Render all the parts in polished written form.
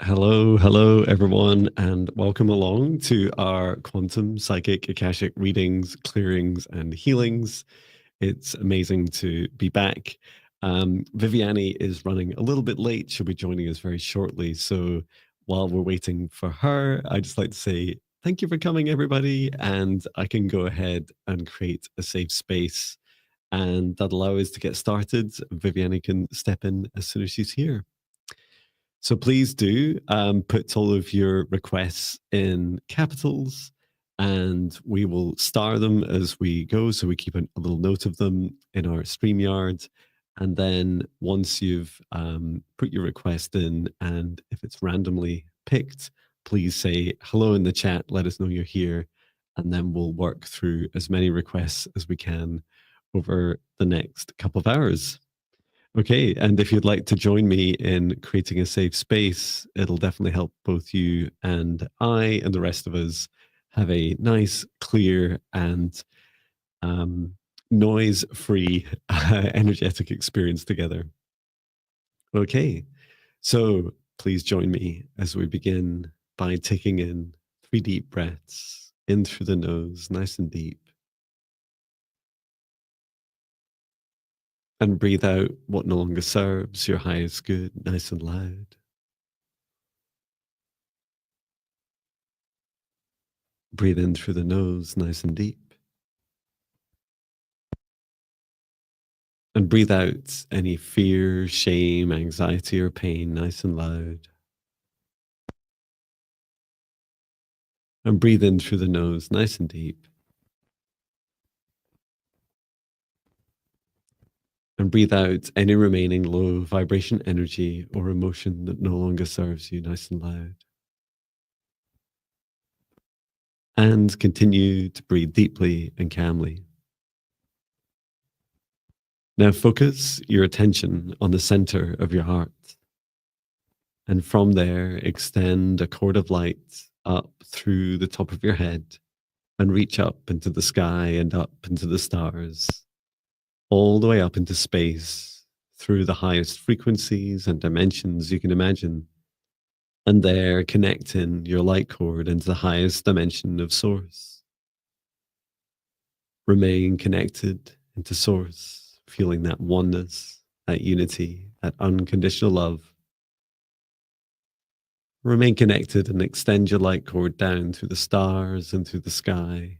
Hello, everyone, and welcome along to our quantum psychic Akashic readings, clearings, and healings. It's amazing to be back. Viviane is running a little bit late. She'll be joining us very shortly. So while we're waiting for her, I'd just like to say thank you for coming, everybody. And I can go ahead and create a safe space, and that'll allow us to get started. Viviane can step in as soon as she's here. So please do put all of your requests in capitals, and we will star them as we go. So we keep a little note of them in our StreamYard. And then once you've put your request in, and if it's randomly picked, please say hello in the chat. Let us know you're here. And then we'll work through as many requests as we can over the next couple of hours. Okay, and if you'd like to join me in creating a safe space, it'll definitely help both you and I and the rest of us have a nice, clear, and noise-free energetic experience together. Okay, so please join me as we begin by taking in 3 deep breaths in through the nose, nice and deep. And breathe out what no longer serves your highest good, nice and loud. Breathe in through the nose, nice and deep. And breathe out any fear, shame, anxiety, or pain, nice and loud. And breathe in through the nose, nice and deep. And breathe out any remaining low vibration energy or emotion that no longer serves you, nice and loud. And continue to breathe deeply and calmly. Now focus your attention on the center of your heart. And from there, extend a cord of light up through the top of your head and reach up into the sky and up into the stars, all the way up into space through the highest frequencies and dimensions you can imagine. And there, connecting your light cord into the highest dimension of Source. Remain connected into Source, feeling that oneness, that unity, that unconditional love. Remain connected and extend your light cord down through the stars and through the sky,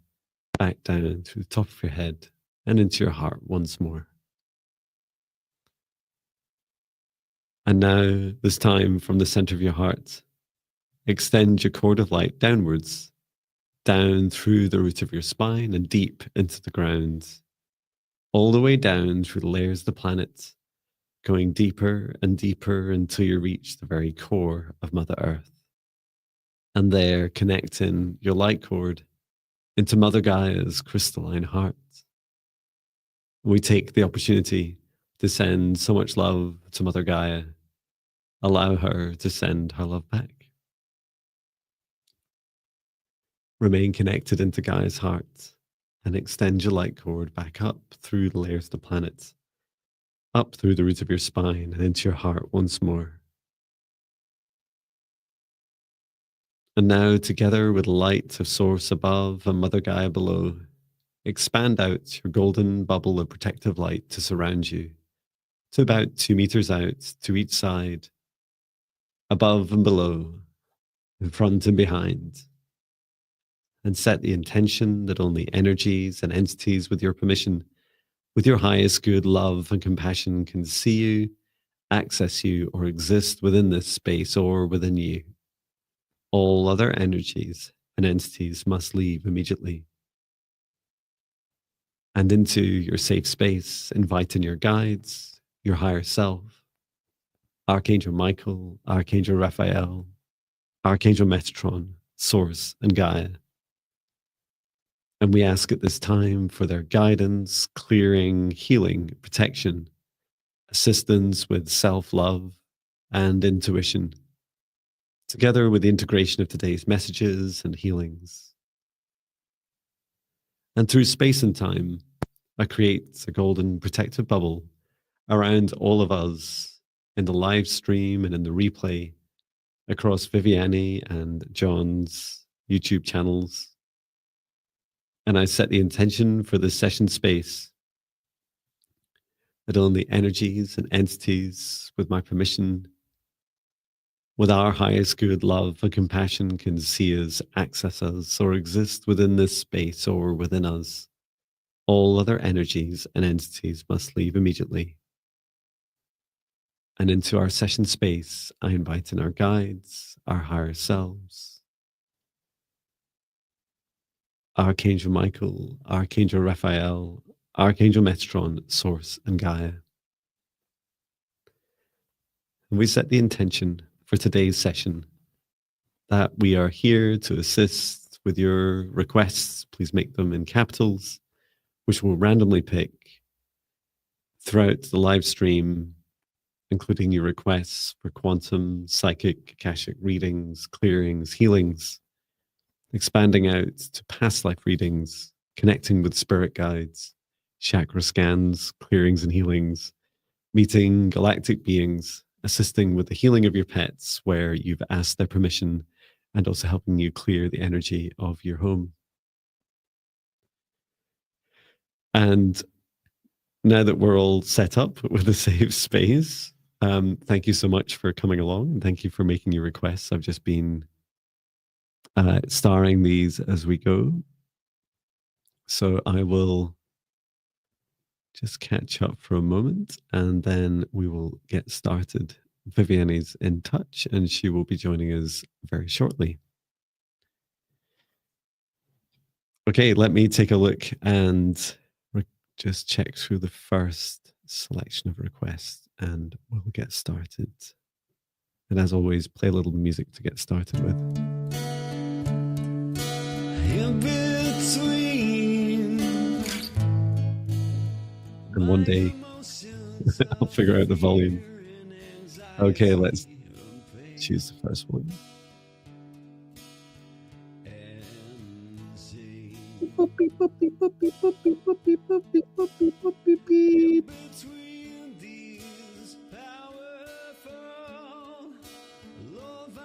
back down through the top of your head and into your heart once more. And now, this time from the center of your heart, extend your cord of light downwards, down through the root of your spine and deep into the ground, all the way down through the layers of the planet, going deeper and deeper until you reach the very core of Mother Earth. And there, connecting your light cord into Mother Gaia's crystalline heart. We take the opportunity to send so much love to Mother Gaia. Allow her to send her love back. Remain connected into Gaia's heart and extend your light cord back up through the layers of the planet, up through the roots of your spine and into your heart once more. And now, together with the light of Source above and Mother Gaia below, expand out your golden bubble of protective light to surround you, to about 2 meters out to each side, above and below, in front and behind. And set the intention that only energies and entities with your permission, with your highest good, love, and compassion can see you, access you, or exist within this space or within you. All other energies and entities must leave immediately. And into your safe space, invite in your guides, your higher self, Archangel Michael, Archangel Raphael, Archangel Metatron, Source, and Gaia. And we ask at this time for their guidance, clearing, healing, protection, assistance with self-love and intuition, together with the integration of today's messages and healings. And through space and time, I create a golden protective bubble around all of us in the live stream and in the replay, across Viviane and John's YouTube channels. And I set the intention for this session space that only energies and entities with my permission, with our highest good, love and compassion, can see us, access us, or exist within this space or within us. All other energies and entities must leave immediately. And into our session space, I invite in our guides, our higher selves, Archangel Michael, Archangel Raphael, Archangel Metron, Source, and Gaia. And we set the intention for today's session that we are here to assist with your requests. Please make them in capitals, which we'll randomly pick throughout the live stream, including your requests for quantum, psychic, Akashic readings, clearings, healings, expanding out to past life readings, connecting with spirit guides, chakra scans, clearings and healings, meeting galactic beings, assisting with the healing of your pets where you've asked their permission, and also helping you clear the energy of your home. And now that we're all set up with a safe space, thank you so much for coming along, and thank you for making your requests. I've just been starring these as we go. So I will just catch up for a moment and then we will get started. Viviane is in touch and she will be joining us very shortly. Okay, let me take a look and just check through the first selection of requests and we'll get started. And as always, play a little music to get started with. And one day I'll figure out the volume. Okay, let's choose the first one.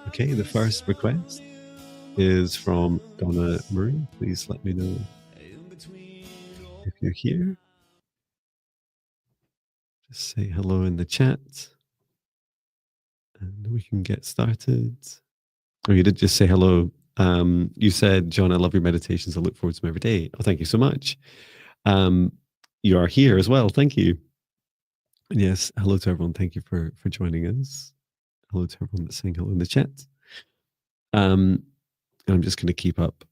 Okay, the first request is from Donna Murray. Please let me know if you're here. Just say hello in the chat and we can get started. Oh, you did just say hello. You said, John, I love your meditations. I look forward to them every day. Oh, thank you so much. You are here as well. Thank you. And yes, hello to everyone. Thank you for joining us. Hello to everyone that's saying hello in the chat. I'm just going to keep up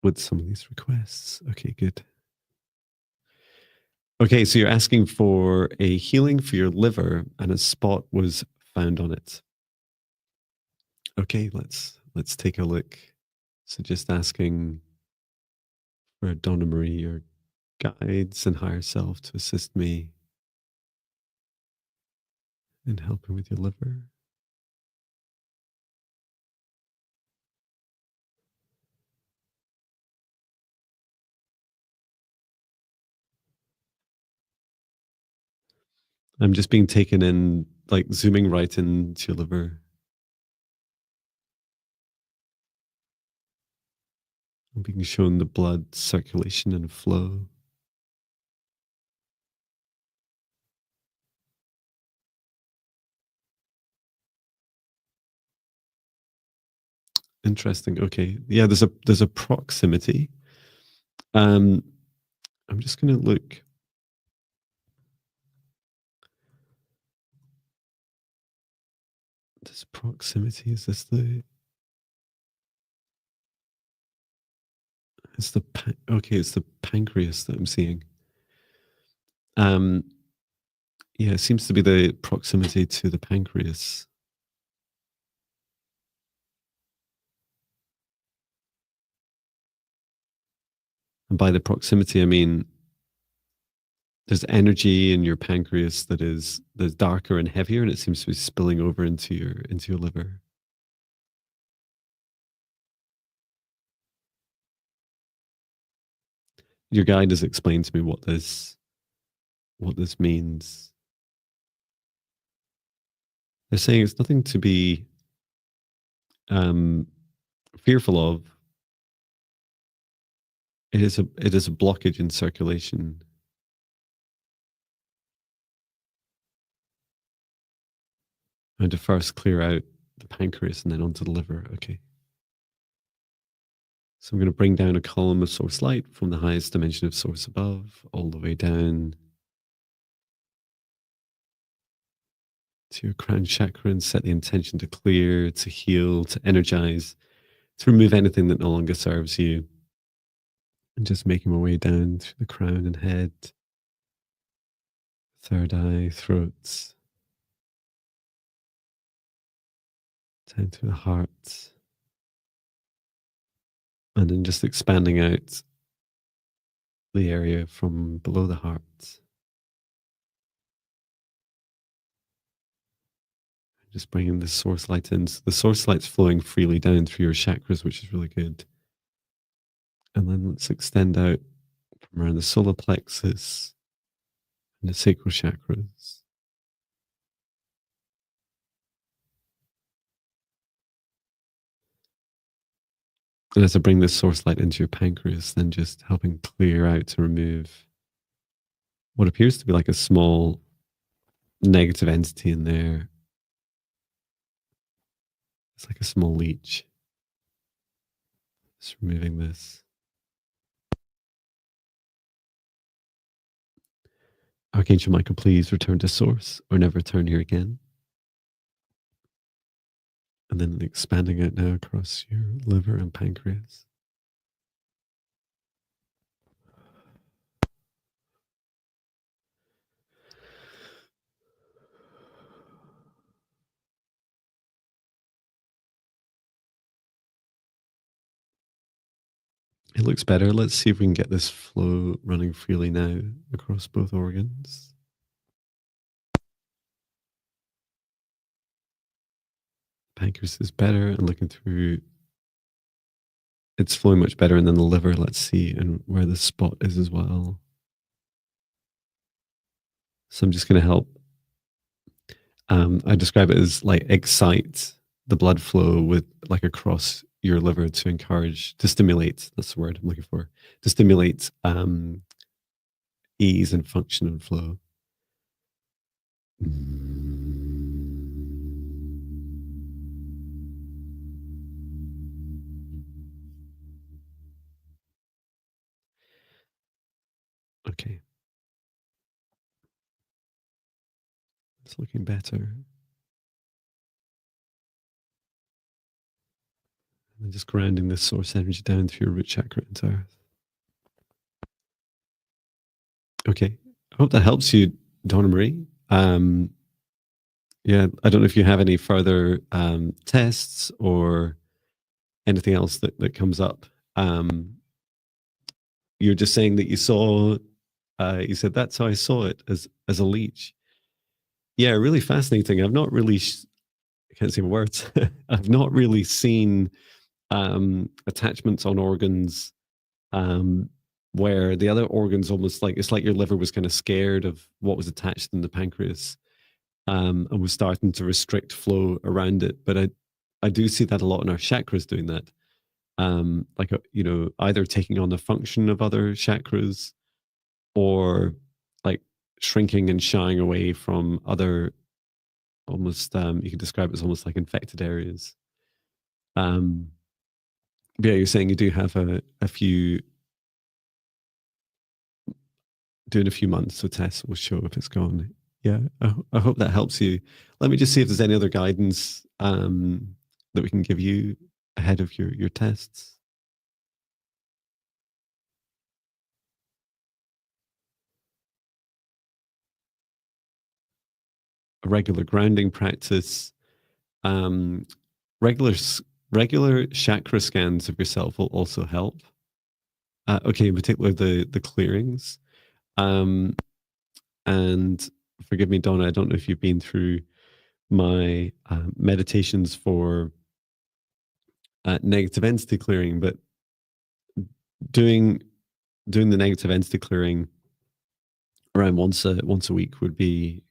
with some of these requests. Okay, good. Okay, so you're asking for a healing for your liver and a spot was found on it. Okay, let's take a look. So just asking for Donna Marie, your guides and higher self to assist me in helping with your liver. I'm just being taken in, like zooming right into your liver. I'm being shown the blood circulation and flow. Interesting. Okay. Yeah, there's a proximity. I'm just going to look. This proximity, is this the... It's the... Okay, it's the pancreas that I'm seeing. Yeah, it seems to be the proximity to the pancreas. And by the proximity, I mean there's energy in your pancreas that's darker and heavier, and it seems to be spilling over into your liver. Your guide has explained to me what this means. They're saying it's nothing to be um, fearful of, it is a blockage in circulation. And to first clear out the pancreas and then onto the liver. Okay. So I'm going to bring down a column of source light from the highest dimension of source above, all the way down to your crown chakra, and set the intention to clear, to heal, to energize, to remove anything that no longer serves you. And just making my way down through the crown and head, third eye, throat, down to the heart. And then just expanding out the area from below the heart. Just bringing the source light in. So the source light's flowing freely down through your chakras, which is really good. And then let's extend out from around the solar plexus and the sacral chakras. And as I bring this source light into your pancreas, then just helping clear out to remove what appears to be like a small negative entity in there. It's like a small leech. Just removing this. Archangel Michael, please return to source or never return here again. And then expanding out now across your liver and pancreas. It looks better. Let's see if we can get this flow running freely now across both organs. Pancreas is better, and looking through, it's flowing much better. And then the liver, let's see, and where the spot is as well. So I'm just going to help. I describe it as like excite the blood flow with like across your liver to encourage, to stimulate. That's the word I'm looking for. To stimulate ease and function and flow. Okay. It's looking better. And just grounding this source energy down through your root chakra into earth. Okay. I hope that helps you, Donna Marie. Yeah, I don't know if you have any further tests or anything else that comes up. You're just saying that you saw, you said, that's how I saw it as a leech. Yeah, really fascinating. I've not really, I can't say my words. I've not really seen attachments on organs where the other organs almost like, it's like your liver was kind of scared of what was attached in the pancreas and was starting to restrict flow around it. But I do see that a lot in our chakras doing that. Like, either taking on the function of other chakras or like shrinking and shying away from other, almost, you could describe it as almost like infected areas. Yeah, you're saying you do have a few, doing a few months, so tests will show if it's gone. Yeah, I hope that helps you. Let me just see if there's any other guidance that we can give you ahead of your tests. A regular grounding practice, regular regular chakra scans of yourself will also help. Okay, in particular the clearings. And forgive me, Donna, I don't know if you've been through my meditations for negative entity clearing, but doing the negative entity clearing around once a week would be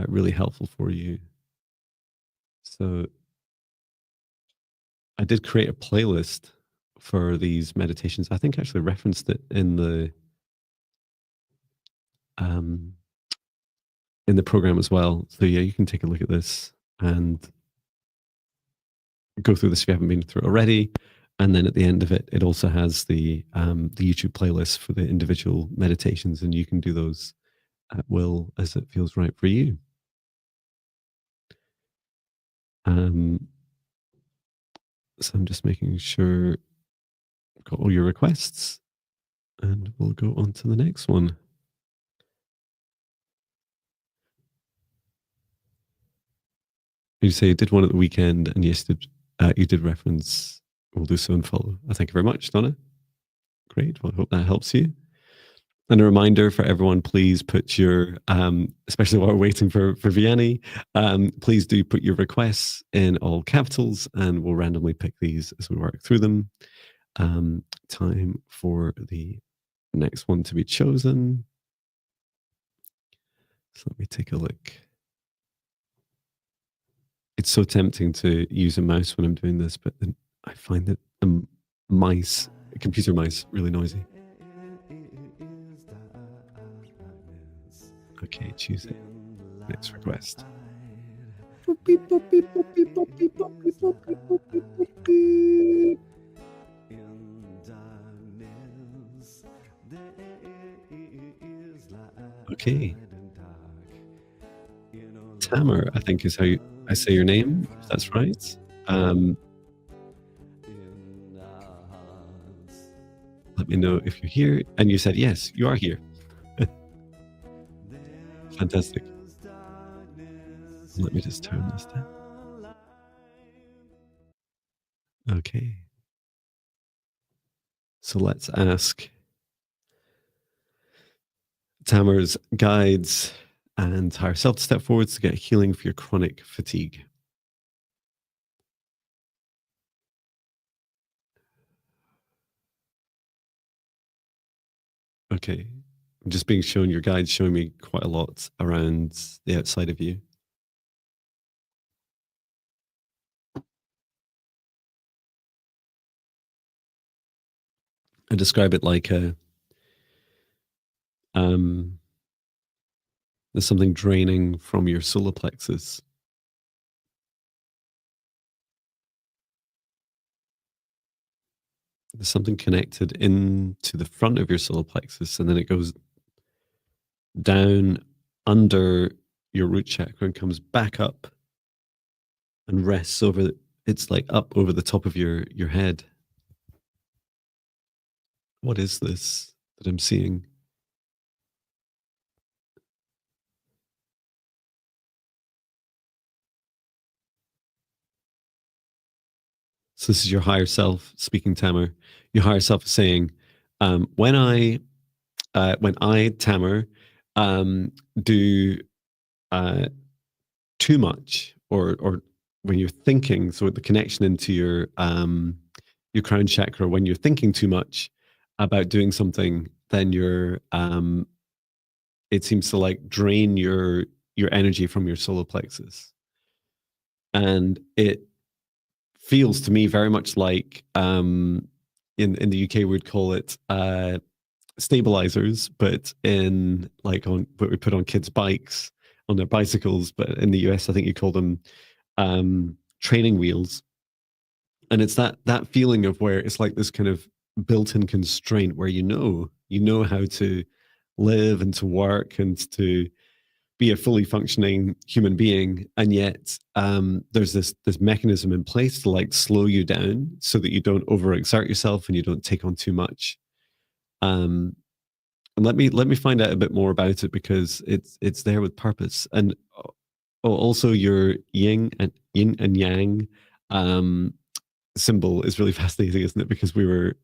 really helpful for you. So I did create a playlist for these meditations. I think I actually referenced it um, in the program as well. So yeah, you can take a look at this and go through this if you haven't been through it already. And then at the end of it, it also has the YouTube playlist for the individual meditations, and you can do those at will as it feels right for you. So I'm just making sure I've got all your requests, and we'll go on to the next one. You say you did one at the weekend, and yes, you did reference we'll do so and follow. Thank you very much, Donna. Great. Well, I hope that helps you. And a reminder for everyone, please put your, especially while we're waiting for Viviane, please do put your requests in all capitals, and we'll randomly pick these as we work through them. Time for the next one to be chosen. So let me take a look. It's so tempting to use a mouse when I'm doing this, but then I find that the computer mice, really noisy. Okay, choose it. Next request. Okay. Tamer, I think is how I say your name, if that's right. Let me know if you're here. And you said, yes, you are here. Fantastic. Let me just turn this down. Okay. So let's ask Tamer's guides and higher self to step forwards to get healing for your chronic fatigue. Okay. I'm just being shown, your guides showing me quite a lot around the outside of you. I describe it like there's something draining from your solar plexus. There's something connected into the front of your solar plexus, and then it goes down under your root chakra and comes back up and rests over, it's like up over the top of your head. What is this that I'm seeing? So this is your higher self speaking, Tamer. Your higher self is saying, when I, Tamer, do too much, or when you're thinking, so the connection into your crown chakra, when you're thinking too much about doing something, then it seems to like drain your energy from your solar plexus, and it feels to me very much like in the UK we'd call it stabilizers, but in like on what we put on kids' bikes, on their bicycles, but in the US I think you call them training wheels. And it's that feeling of where it's like this kind of built-in constraint where you know how to live and to work and to be a fully functioning human being, and yet there's this mechanism in place to like slow you down so that you don't overexert yourself and you don't take on too much. And let me find out a bit more about it, because it's there with purpose. And also your yin and yang symbol is really fascinating, isn't it? Because we were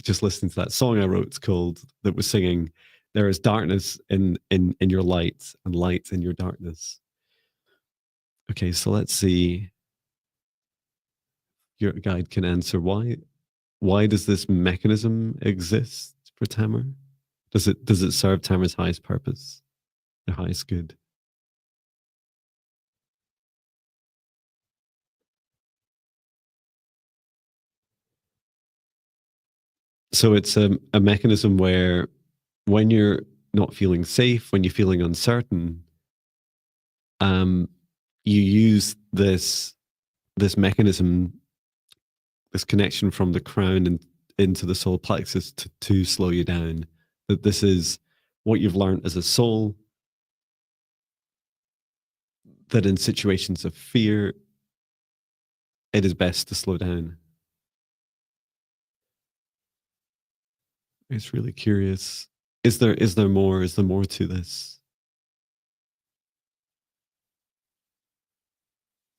just listening to that song I wrote that was singing, there is darkness in your light and light in your darkness. Okay, so let's see. Your guide can answer why does this mechanism exist for Tamer? Does it serve Tamer's highest purpose, the highest good? So it's a mechanism where when you're not feeling safe, when you're feeling uncertain, you use this mechanism, this connection from the crown and into the solar plexus to slow you down. That this is what you've learned as a soul, that in situations of fear, it is best to slow down. It's really curious. Is there more? Is there more to this?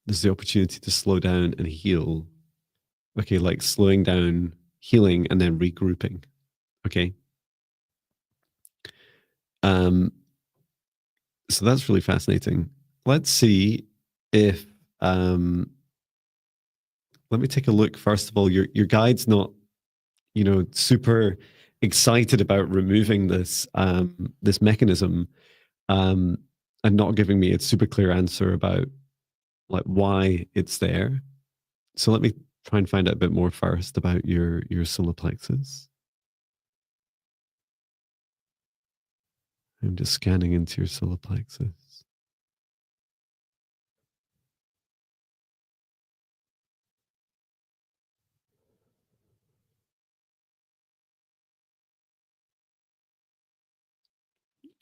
There's the opportunity to slow down and heal. Okay, like slowing down, healing, and then regrouping. Okay. So that's really fascinating. Let's see if let me take a look. First of all, your guide's not, super excited about removing this this mechanism, and not giving me a super clear answer about like why it's there. So let me try and find out a bit more first about your solar plexus. I'm just scanning into your solar plexus.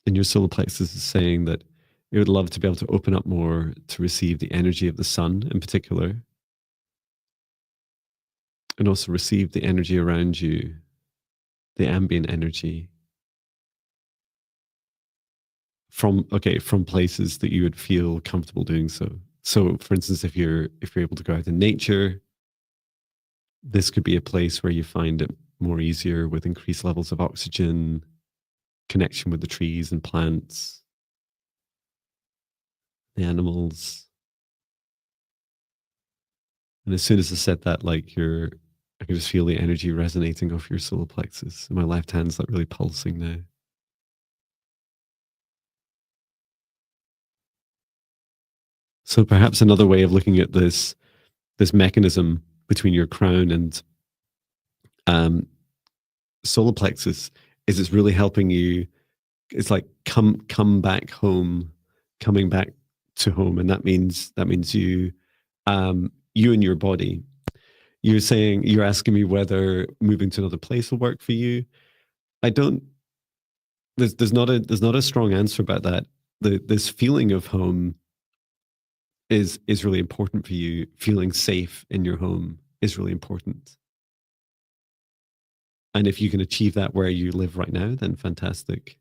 And your solar plexus is saying that it would love to be able to open up more to receive the energy of the sun in particular, and also receive the energy around you, the ambient energy from places that you would feel comfortable doing so. So for instance, if you're able to go out in nature, this could be a place where you find it more easier with increased levels of oxygen, connection with the trees and plants, the animals. And as soon as I said that, like I can just feel the energy resonating off your solar plexus. And my left hand's like really pulsing now. So perhaps another way of looking at this mechanism between your crown and solar plexus is it's really helping you. It's like come back home, coming back to home, and that means you you and your body. You're asking me whether moving to another place will work for you. I don't. There's not a strong answer about that. This feeling of home is really important for you. Feeling safe in your home is really important. And if you can achieve that where you live right now, then fantastic.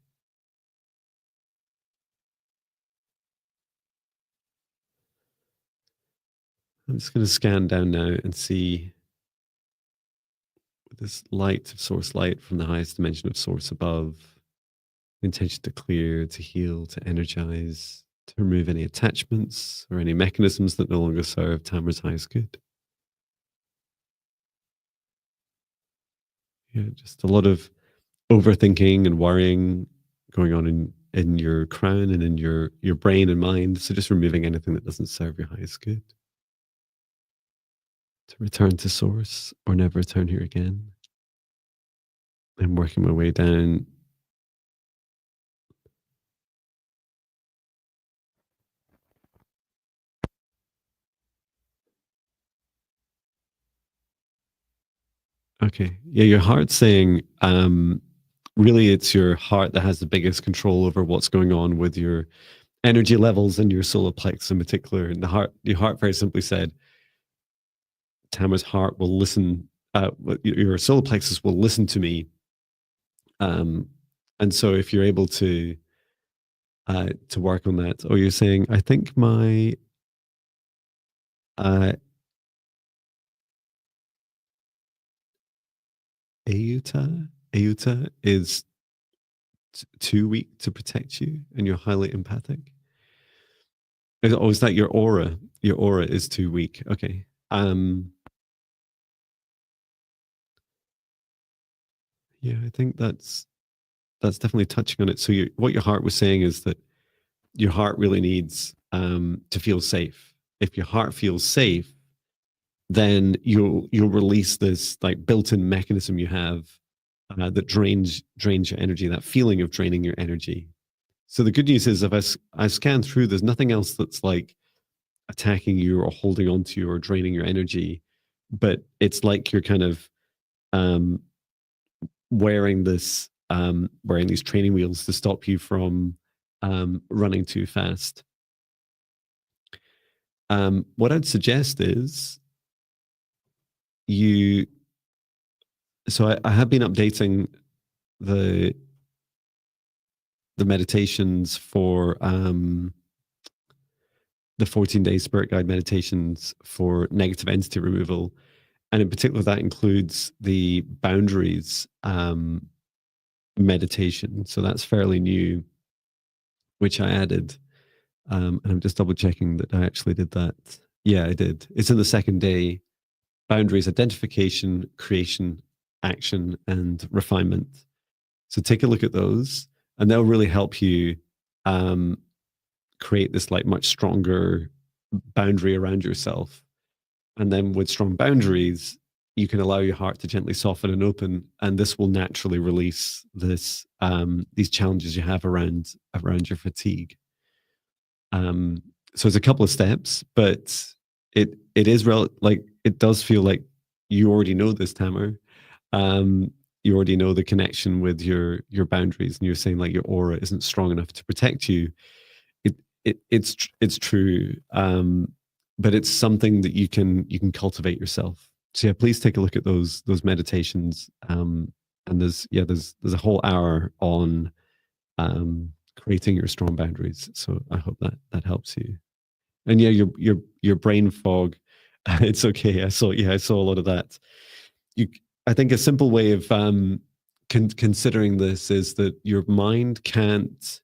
I'm just going to scan down now and see this light, source light from the highest dimension of source above, intention to clear, to heal, to energize, to remove any attachments or any mechanisms that no longer serve Tamara's highest good. Yeah, just a lot of overthinking and worrying going on in your crown and in your brain and mind. So just removing anything that doesn't serve your highest good. To return to source or never return here again. I'm working my way down. Okay. Yeah, your heart's saying, really it's your heart that has the biggest control over what's going on with your energy levels and your solar plexus in particular. And your heart very simply said, Tama's heart will listen, your solar plexus will listen to me. And so if you're able to work on that, or you're saying, I think my Auta is too weak to protect you, and you're highly empathic. Or is that your aura? Your aura is too weak. Okay. Yeah, I think that's definitely touching on it. So what your heart was saying is that your heart really needs to feel safe. If your heart feels safe, then you'll release this like built-in mechanism you have that drains your energy, that feeling of draining your energy. So the good news is, if I scan through, there's nothing else that's like attacking you or holding on to you or draining your energy, but it's like you're kind of um, wearing these training wheels to stop you from running too fast. What I'd suggest is you. So I have been updating the meditations for the 14-day spirit guide meditations for negative entity removal, and in particular that includes the boundaries meditation. So that's fairly new, which I added. And I'm just double checking that I actually did that. Yeah, I did. It's in the second day. Boundaries, identification, creation, action, and refinement. So take a look at those, and they'll really help you create this like much stronger boundary around yourself. And then with strong boundaries, you can allow your heart to gently soften and open, and this will naturally release these challenges you have around your fatigue. So it's a couple of steps, but it is like it does feel like you already know this, Tamer. You already know the connection with your boundaries, and you're saying like your aura isn't strong enough to protect you. It's true, but it's something that you can cultivate yourself. So yeah, please take a look at those meditations. And there's a whole hour on creating your strong boundaries. So I hope that helps you. And yeah, your brain fog, it's okay. I saw a lot of that. I think a simple way of considering this is that your mind can't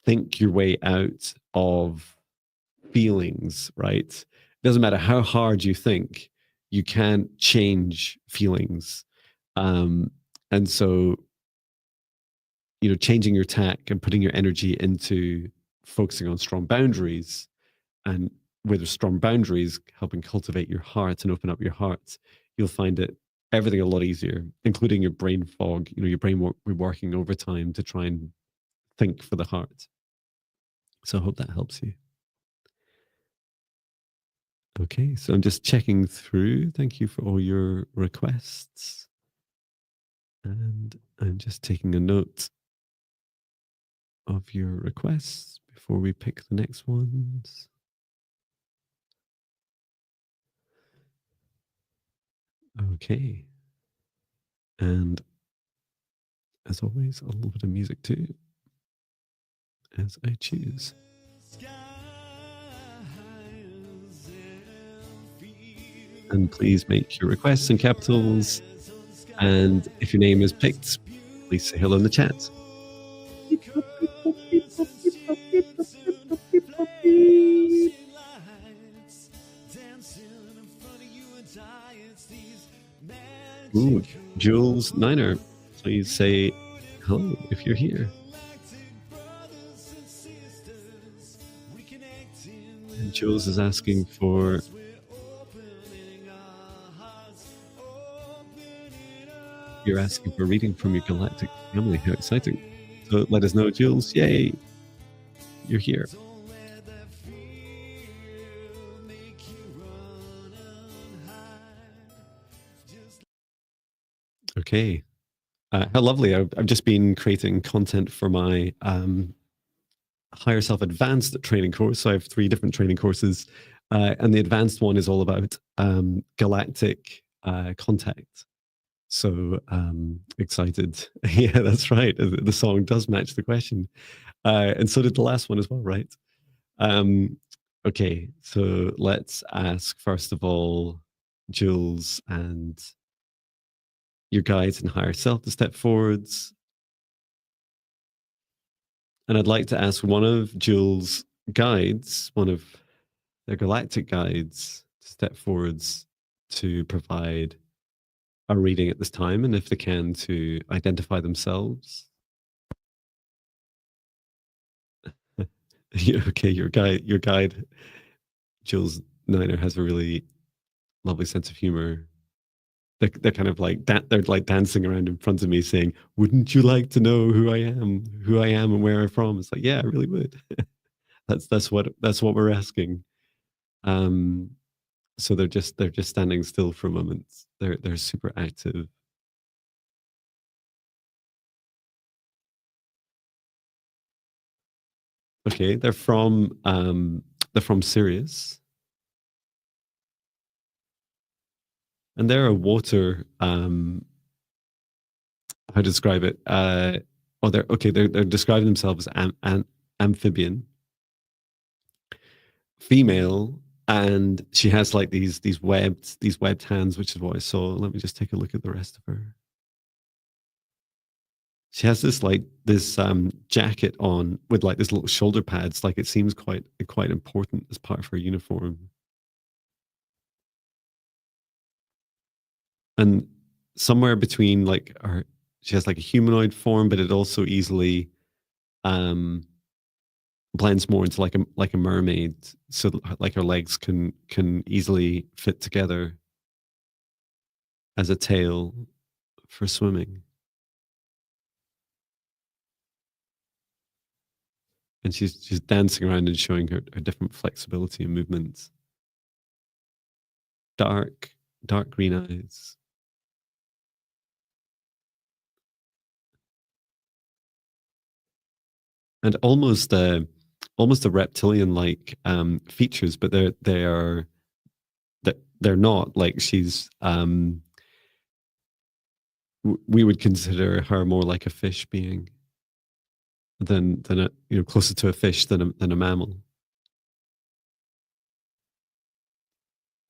think your way out of feelings, right? It doesn't matter how hard you think, you can't change feelings. And so, changing your tack and putting your energy into focusing on strong boundaries, and with strong boundaries, helping cultivate your heart and open up your heart, you'll find everything a lot easier, including your brain fog. Your brain will be working overtime to try and think for the heart. So I hope that helps you. Okay, so I'm just checking through. Thank you for all your requests. And I'm just taking a note of your requests before we pick the next ones. Okay. And as always, a little bit of music too, as I choose. And please make your requests in capitals. And if your name is picked, please say hello in the chat. Ooh, Jules Niner, please say hello if you're here. And Jules is asking for you're asking for a reading from your galactic family. How exciting. So let us know, Jules. Yay. You're here. Okay. How lovely. I've just been creating content for my Higher Self Advanced training course. So I have 3 different training courses. And the advanced one is all about galactic contact. So excited. Yeah, that's right. The song does match the question. And so did the last one as well, right? Okay, so let's ask, first of all, Jules and your guides and higher self to step forwards. And I'd like to ask one of Jules' guides, one of their galactic guides, to step forwards to provide a reading at this time, and if they can, to identify themselves. Okay, your guide, Jules Niner, has a really lovely sense of humor. they're kind of like that. They're like dancing around in front of me saying, wouldn't you like to know who I am and where I'm from? It's like, yeah, I really would. That's what we're asking. Um, so they're just standing still for a moment. They're super active. Okay, they're from Sirius, and they're a water. How to describe it? They're describing themselves as amphibian, female, and she has like these webbed hands, which is what I saw. Let me just take a look at the rest of her. She has this jacket on with like this little shoulder pads. Like it seems quite important as part of her uniform. And somewhere between like her, she has like a humanoid form, but it also easily blends more into like a mermaid. So like her legs can easily fit together as a tail for swimming. And she's dancing around and showing her different flexibility and movements. Dark green eyes. And almost a reptilian like features, but they're not. Like she's we would consider her more like a fish being than a closer to a fish than a mammal.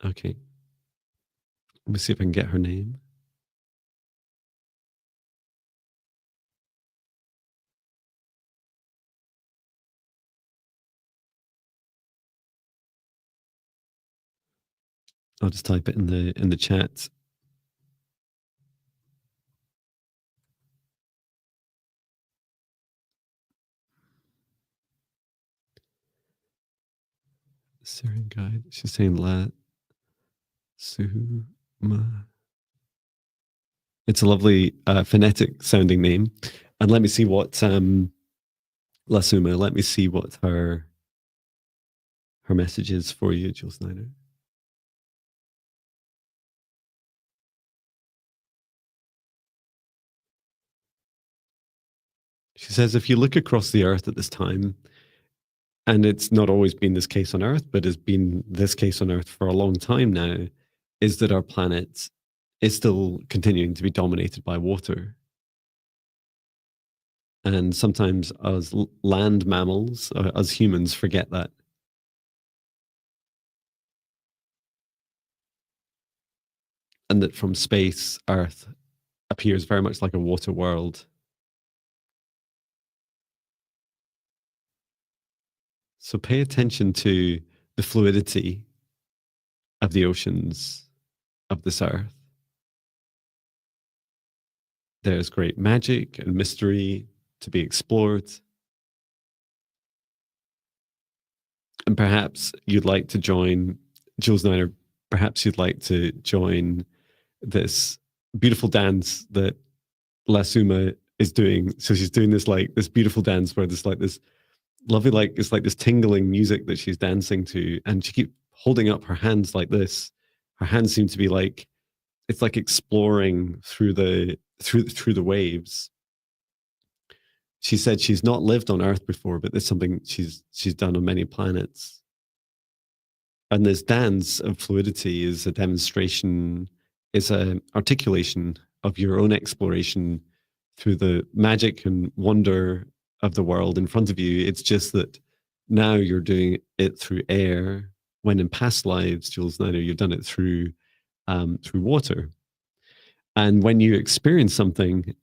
Okay, let me see if I can get her name. I'll just type it in the chat. Syrian guide. She's saying La Suma. It's a lovely phonetic sounding name. And let me see what La Suma. Let me see what her message is for you, Jill Snyder. She says, if you look across the earth at this time, and it's not always been this case on Earth, but has been this case on Earth for a long time now, is that our planet is still continuing to be dominated by water. And sometimes us land mammals, us humans, forget that. And that from space, Earth appears very much like a water world. So pay attention to the fluidity of the oceans of this Earth. There's great magic and mystery to be explored. And perhaps you'd like to join, Jules Niner, perhaps you'd like to join this beautiful dance that La Suma is doing. So she's doing this beautiful dance where there's like this lovely, like it's like this tingling music that she's dancing to, and she keeps holding up her hands like this. Her hands seem to be like, it's like exploring through the waves. She said she's not lived on Earth before, but it's something she's done on many planets. And this dance of fluidity is a demonstration, is an articulation of your own exploration through the magic and wonder of the world in front of you. It's just that now you're doing it through air, when in past lives, Jules Snyder, you've done it through water. And when you experience something,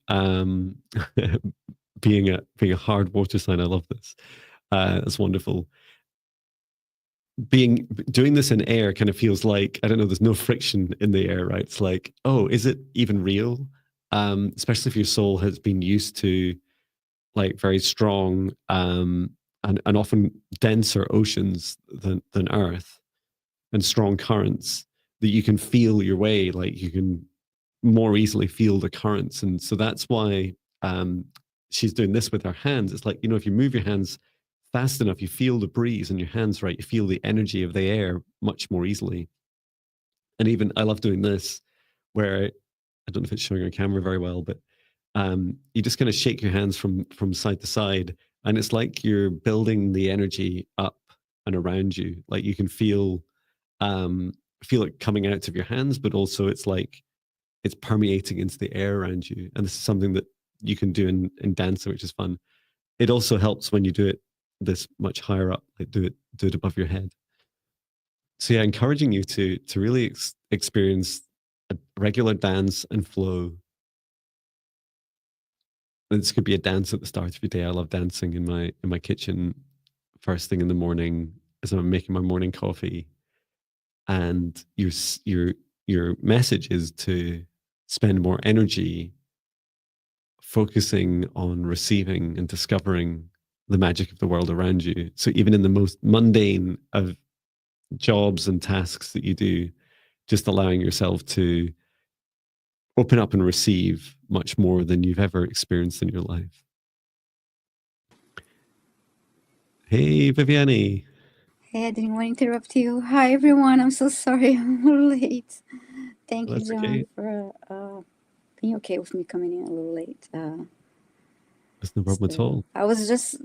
being a hard water sign, I love this. It's wonderful. Doing this in air kind of feels like, I don't know, there's no friction in the air, right? It's like, oh, is it even real? Especially if your soul has been used to like very strong and often denser oceans than Earth, and strong currents, that you can feel your way, like you can more easily feel the currents. And so that's why she's doing this with her hands. It's like, if you move your hands fast enough, you feel the breeze in your hands, right? You feel the energy of the air much more easily. And even I love doing this, where I don't know if it's showing on camera very well, but you just kind of shake your hands from side to side, and it's like you're building the energy up and around you. Like you can feel it coming out of your hands, but also it's like it's permeating into the air around you. And this is something that you can do in dancing, which is fun. It also helps when you do it this much higher up, like do it above your head. So yeah, encouraging you to really experience a regular dance and flow. And this could be a dance at the start of your day. I love dancing in my kitchen first thing in the morning as I'm making my morning coffee. And your message is to spend more energy focusing on receiving and discovering the magic of the world around you. So even in the most mundane of jobs and tasks that you do, just allowing yourself to open up and receive much more than you've ever experienced in your life. Hey, Viviane. Hey, I didn't want to interrupt you. Hi, everyone. I'm so sorry I'm a little late. Thank you, That's John, okay. for being okay with me coming in a little late. That's no problem at all. I was just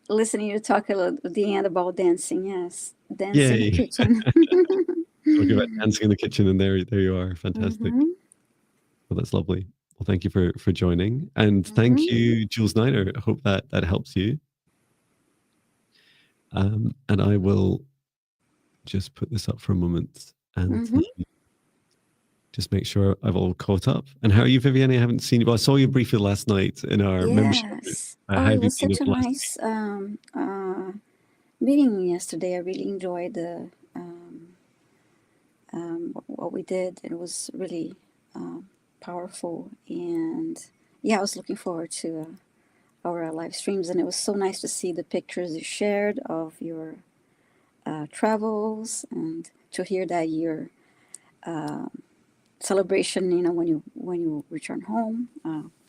listening you talk a little at the end about dancing. Yes, dance in the Yay. kitchen. Talking about dancing in the kitchen, and there you are. Fantastic. Mm-hmm. Well, that's lovely. Well, thank you for joining, and thank Mm-hmm. you, Jules Snyder. I hope that helps you. And I will just put this up for a moment and Mm-hmm. just make sure I've all caught up. And how are you, Viviane? I haven't seen you. Well, I saw you briefly last night in our membership group. Yes. How Oh, it have you was been over such a the last nice meeting yesterday. I really enjoyed what we did. It was really powerful, and yeah, I was looking forward to our live streams, and it was so nice to see the pictures you shared of your travels, and to hear that your celebration. When you return home,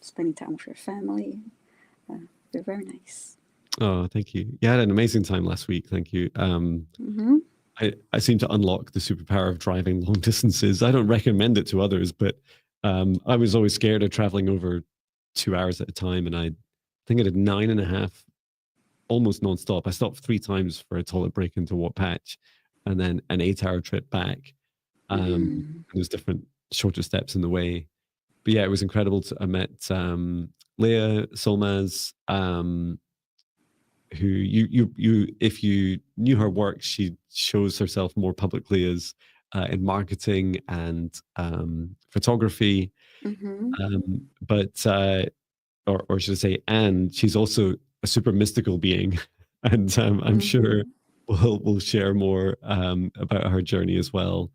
spending time with your family. They're very nice. Oh, thank you. Yeah, I had an amazing time last week. Thank you. Mm-hmm. I seem to unlock the superpower of driving long distances. I don't recommend it to others, but I was always scared of traveling over 2 hours at a time. And I think I did 9.5, almost nonstop. I stopped 3 times for a toilet break into Patch, and then an 8-hour trip back. There's different shorter steps in the way. But yeah, it was incredible. I met Leah Solmaz, who you if you knew her work, she shows herself more publicly as in marketing and photography. Mm-hmm. But or should I say, and she's also a super mystical being, and I'm sure Mm-hmm. we'll share more about her journey as well.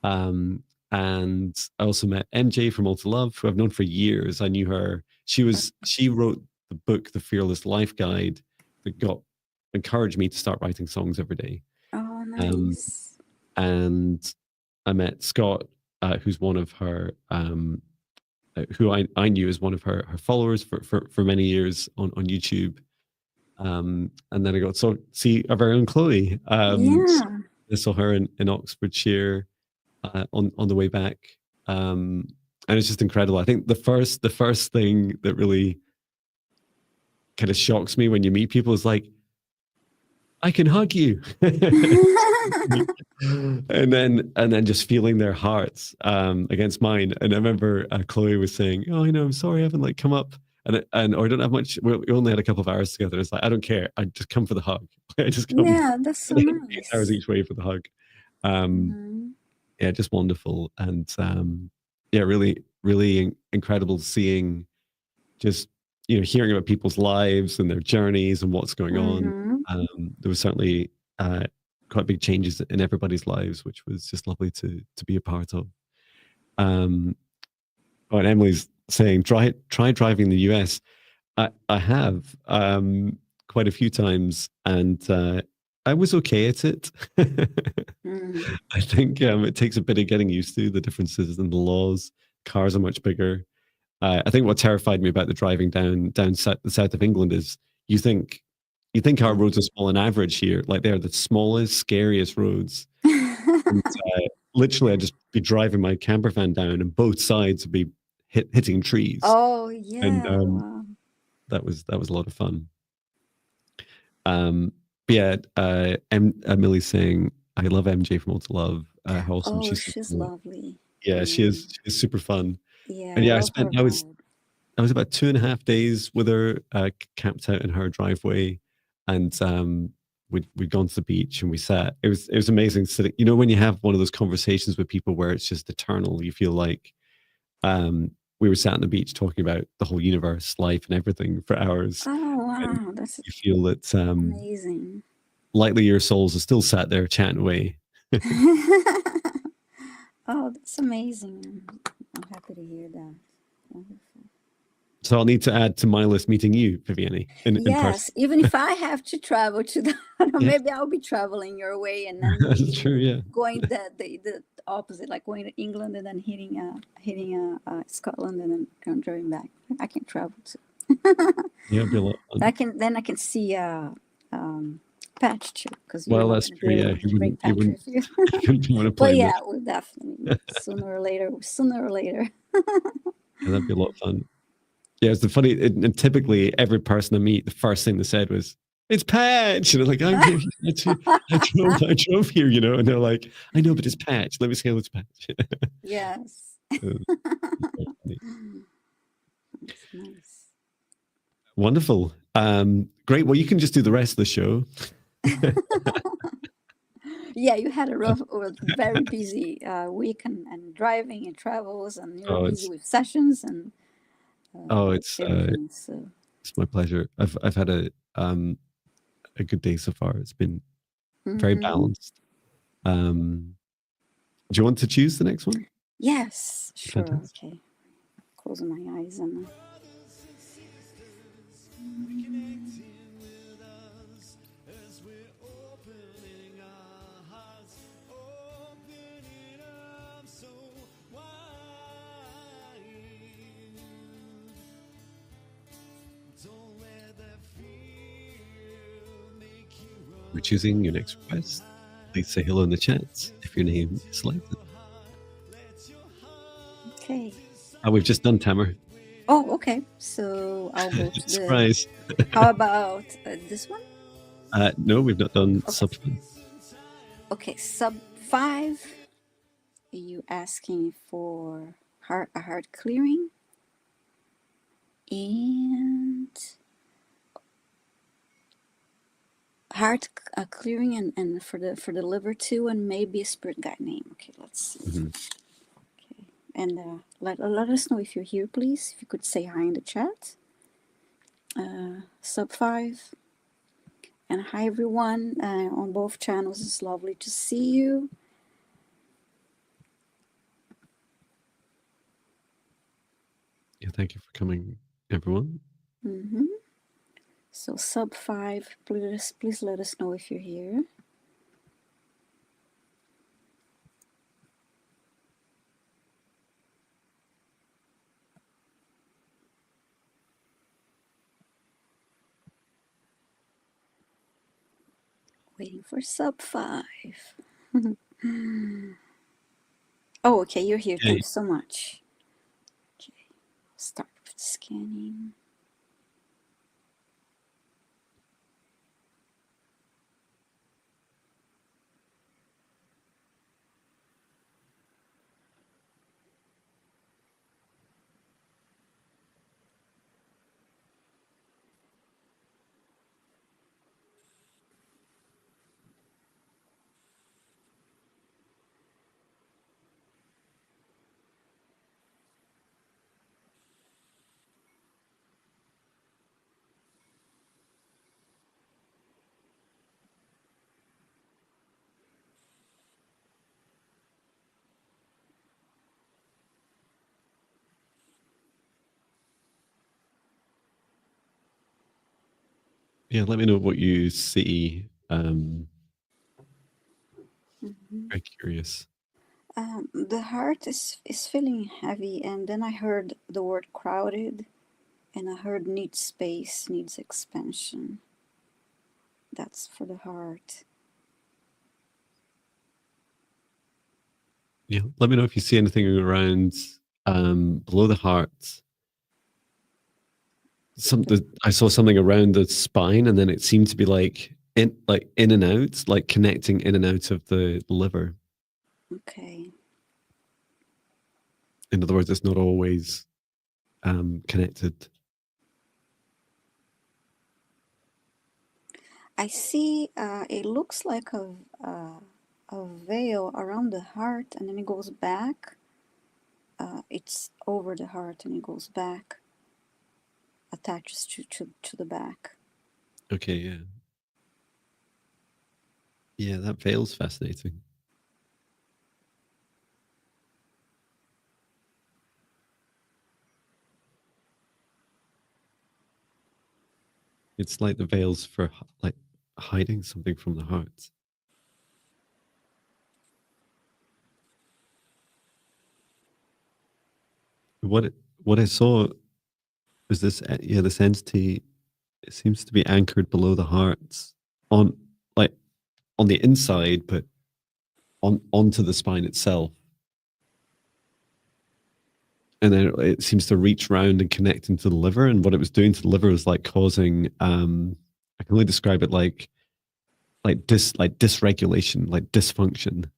And I also met MJ from Alta Love, who I've known for years. I knew her. She wrote the book, The Fearless Life Guide, that encouraged me to start writing songs every day. Oh, Um, nice. and I met Scott, who's one of her, who I knew as one of her followers for many years on YouTube. And then I got to see our very own Chloe. So Yeah. I saw her in Oxfordshire on the way back. And it's just incredible. I think the first thing that really kind of shocks me when you meet people is like, I can hug you. and then just feeling their hearts against mine. And I remember Chloe was saying, "Oh, I know, I'm sorry, I haven't like come up, or I don't have much. We only had a couple of hours together. It's like I don't care. I just come for the hug. I just come Yeah, that's so 8 hours nice. each way for the hug. Um, Mm-hmm. yeah, just wonderful, and yeah, really, really incredible seeing just hearing about people's lives and their journeys and what's going on. Mm-hmm. There was certainly quite big changes in everybody's lives, which was just lovely to be a part of. Um, oh, and Emily's saying, try driving the US. I have quite a few times, and I was okay at it. Mm-hmm. I think it takes a bit of getting used to the differences in the laws Cars are much bigger. I think what terrified me about the driving down the south of England is you think our roads are small on average here, like they're the smallest, scariest roads. And, literally, I'd just be driving my camper van down, and both sides would be hitting trees. Oh yeah, and wow. that was a lot of fun. Yeah, Millie's saying, "I love MJ from All to Love." How awesome She's lovely. Yeah, she is. She's super fun. Yeah, And yeah, I love her vibe. I was about 2.5 days with her, camped out in her driveway, and we'd gone to the beach and we sat. It was amazing sitting. You know, when you have one of those conversations with people where it's just eternal, you feel like we were sat on the beach talking about the whole universe, life, and everything for hours. Oh wow, And that's you feel that amazing. lightly your souls are still sat there chatting away. Oh, that's amazing. I'm happy to hear that. Wonderful. So I'll need to add to my list meeting you, Viviane, in person. Yes, even if I have to travel to the, maybe I'll be traveling your way and then That's true. Yeah, going the opposite, like going to England and then hitting Scotland and then driving back. I can travel too. yeah, it'd be a lot of fun. I can see Patch too, because Well, that's true. Yeah, you wouldn't you with you. wouldn't want to But play yeah, we'll definitely sooner or later. Yeah, that'd be a lot of fun. Yeah, it's the funny. And typically, every person I meet, the first thing they said was, "It's Patch," and I'm like, I drove here, you know, and they're like, "I know, but it's Patch. Let me see how it's Patch." Yes. That's nice. Wonderful. Great. Well, you can just do the rest of the show. Yeah, you had a rough or very busy week and driving and travels, and you're busy with sessions and everything. So it's my pleasure. I've had a good day so far. It's been very balanced. Do you want to choose the next one? Yes, sure. Fantastic. Okay. Closing my eyes and. We're choosing your next request. Please say hello in the chat if your name is selected. Okay. We've just done Tamer. Oh, okay. So I'll go to surprise. How about this one? No, we've not done sub 5. Okay, sub 5. Are you asking for a heart clearing? And heart clearing and for the liver too, and maybe a spirit guide name. Okay, let's see. Okay, and let us know if you're here, please. If you could say hi in the chat. Sub 5. And hi everyone on both channels. It's lovely to see you. Yeah, thank you for coming, everyone. So sub 5, please let us know if you're here. Waiting for sub 5. Oh, okay, you're here. Yay. Thanks so much. Okay, start with scanning. Yeah, let me know what you see. Very curious. The heart is feeling heavy, and then I heard the word crowded, and I heard needs space, needs expansion. That's for the heart. Yeah, let me know if you see anything around below the heart. I saw something around the spine, and then it seemed to be like in and out, like connecting in and out of the liver. Okay. In other words, it's not always connected. I see. It looks like a veil around the heart, and then it goes back. It's over the heart, and it goes back. Attaches to the back. Okay, yeah. Yeah, that veil's fascinating. It's like the veil's for like hiding something from the heart. What I saw was this this entity. It seems to be anchored below the heart on like on the inside, but onto the spine itself. And then it seems to reach around and connect into the liver. And what it was doing to the liver was like causing I can only describe it like dysregulation, like dysfunction.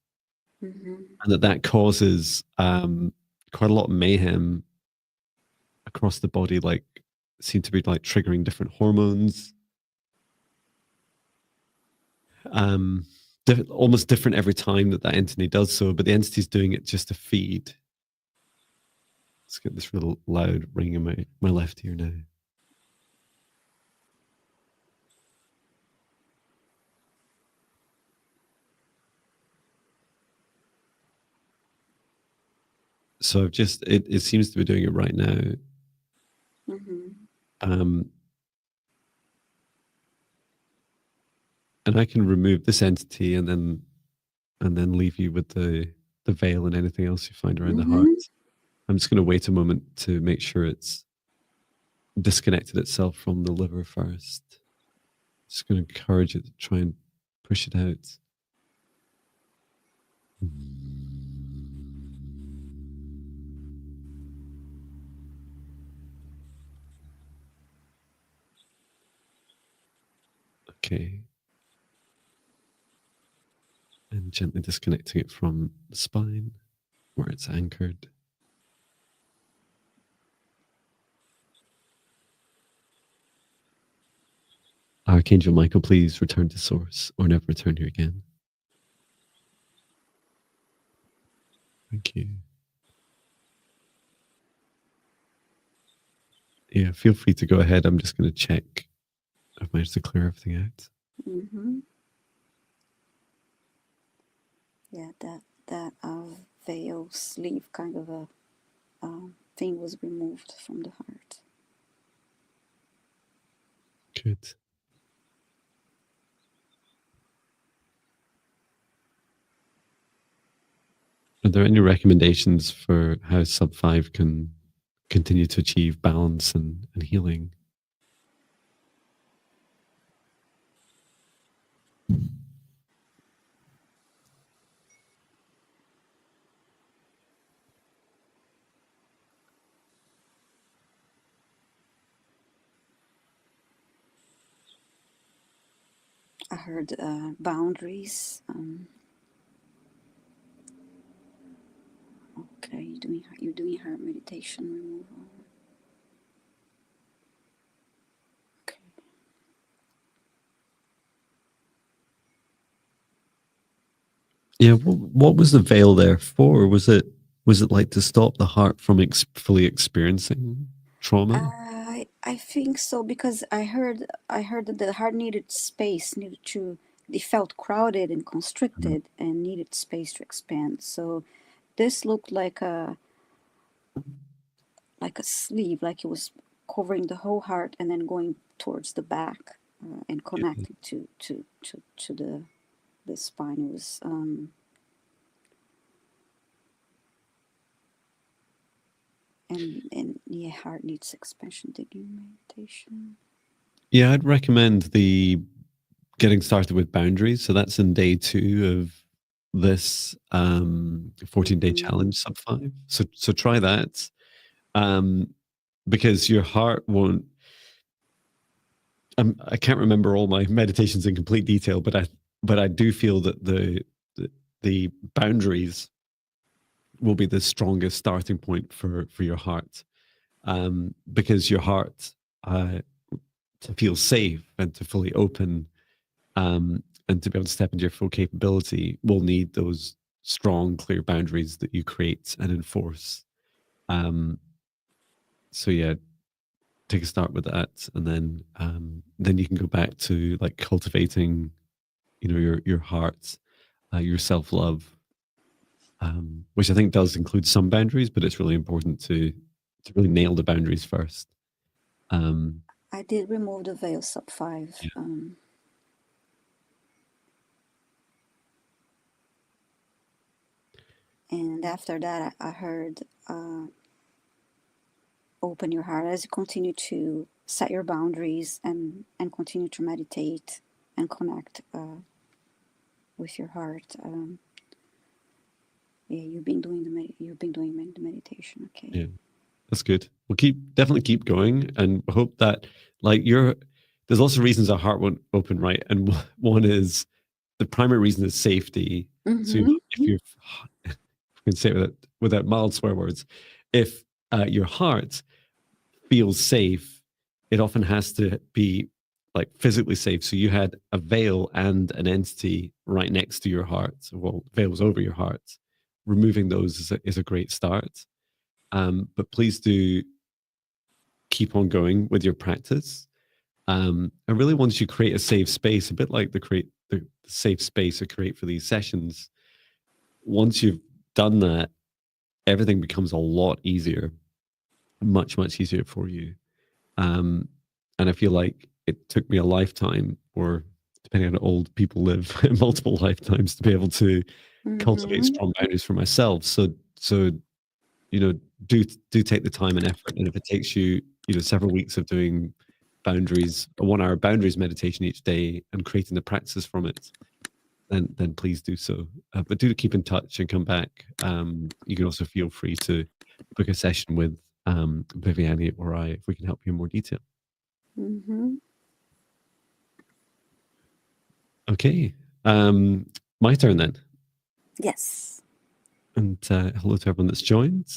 Mm-hmm. And that causes quite a lot of mayhem across the body, like seem to be like triggering different hormones. Almost different every time that entity does so, but the entity's doing it just to feed. Let's get this real loud ring in my left ear now. So I've just it seems to be doing it right now. Mm-hmm. And I can remove this entity and then leave you with the veil and anything else you find around the heart. I'm just going to wait a moment to make sure it's disconnected itself from the liver first. Just going to encourage it to try and push it out. Okay. And gently disconnecting it from the spine where it's anchored. Archangel Michael, please return to source or never return here again. Thank you. Yeah, feel free to go ahead. I'm just going to check. I've managed to clear everything out. Mm-hmm. Yeah, that veil sleeve kind of a thing was removed from the heart. Good. Are there any recommendations for how Sub 5 can continue to achieve balance and healing? I heard boundaries. Okay, you're doing heart meditation removal. Okay. Yeah, what was the veil there for? Was it like to stop the heart from fully experiencing trauma? I think so, because I heard that the heart needed space, it felt crowded and constricted and needed space to expand. So this looked like a sleeve, like it was covering the whole heart and then going towards the back and connecting to the spine. It was And yeah, heart needs expansion, digging meditation. Yeah, I'd recommend the getting started with boundaries. So that's in day 2 of this 14-day challenge sub 5. So try that, because your heart won't. I can't remember all my meditations in complete detail, but I do feel that the boundaries will be the strongest starting point for your heart, because your heart, to feel safe and to fully open, and to be able to step into your full capability, will need those strong, clear boundaries that you create and enforce. So yeah, take a start with that, and then you can go back to like cultivating, your heart, your self-love, which I think does include some boundaries, but it's really important to really nail the boundaries first. I did remove the veil sub 5. Yeah. And after that, I heard open your heart as you continue to set your boundaries and continue to meditate and connect with your heart. Yeah, you've been doing the meditation. Okay. Yeah, that's good. We'll definitely keep going, and hope that like there's lots of reasons our heart won't open, right? And one is the primary reason is safety. So if you're, I can say it without mild swear words, if your heart feels safe, it often has to be like physically safe. So you had a veil and an entity right next to your heart. Well, veils over your heart. Removing those is a great start. But please do keep on going with your practice. And really, once you create a safe space, a bit like the safe space I create for these sessions, once you've done that, everything becomes a lot easier, much, much easier for you. And I feel like it took me a lifetime, or depending on how old people live, multiple lifetimes, to be able to cultivate strong boundaries for myself. So do take the time and effort. And if it takes you, several weeks of doing boundaries, a 1-hour boundaries meditation each day, and creating the practices from it, then please do so. But do keep in touch and come back. You can also feel free to book a session with Viviane or I if we can help you in more detail. Okay. My turn then. Yes. And hello to everyone that's joined.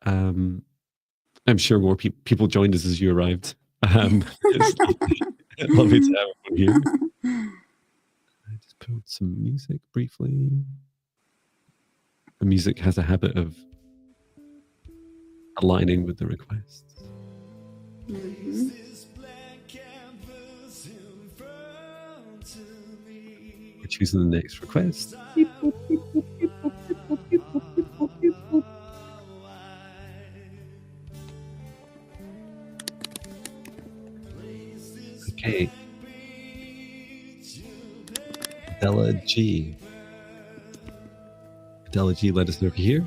I'm sure more people joined us as you arrived. It's lovely to have everyone here. I just put some music briefly. The music has a habit of aligning with the requests. Mm-hmm. We're choosing the next request. Okay. Adela G. Adela G, let us know if you're here.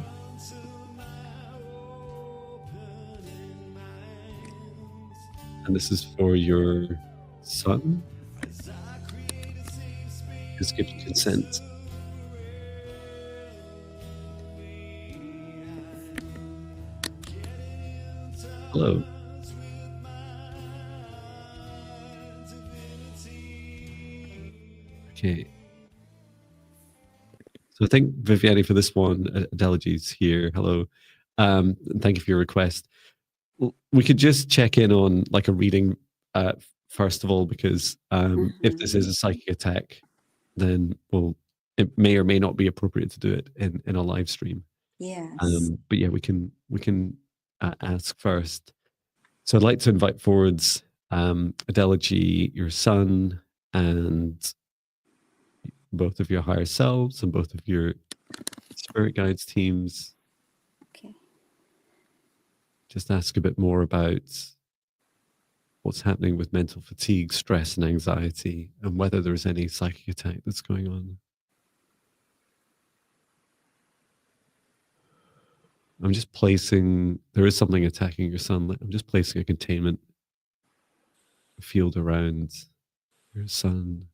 And this is for your son. Just give consent. Hello. Okay. So I think Viviane for this one, Adela's here. Hello. And thank you for your request. We could just check in on like a reading first of all, because if this is a psychic attack, then it may or may not be appropriate to do it in a live stream. Yes. But yeah, we can ask first. So I'd like to invite forwards Adela G, your son, and both of your higher selves and both of your spirit guides teams. Okay. Just ask a bit more about what's happening with mental fatigue, stress, and anxiety, and whether there's any psychic attack that's going on. I'm just placing, there is something attacking your sun. I'm just placing a containment field around your sun.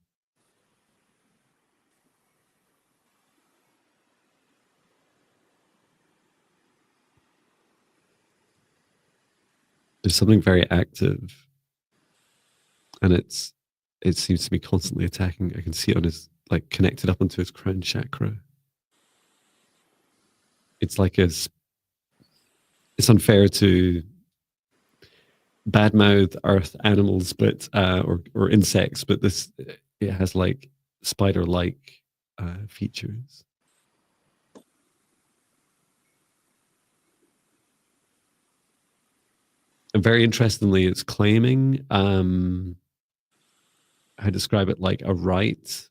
There's something very active, and it seems to be constantly attacking. I can see it on his, like, connected up onto his crown chakra. It's like it's unfair to badmouth earth animals, but or insects, but this, it has like spider-like features. And very interestingly, it's claiming, I describe it like a right,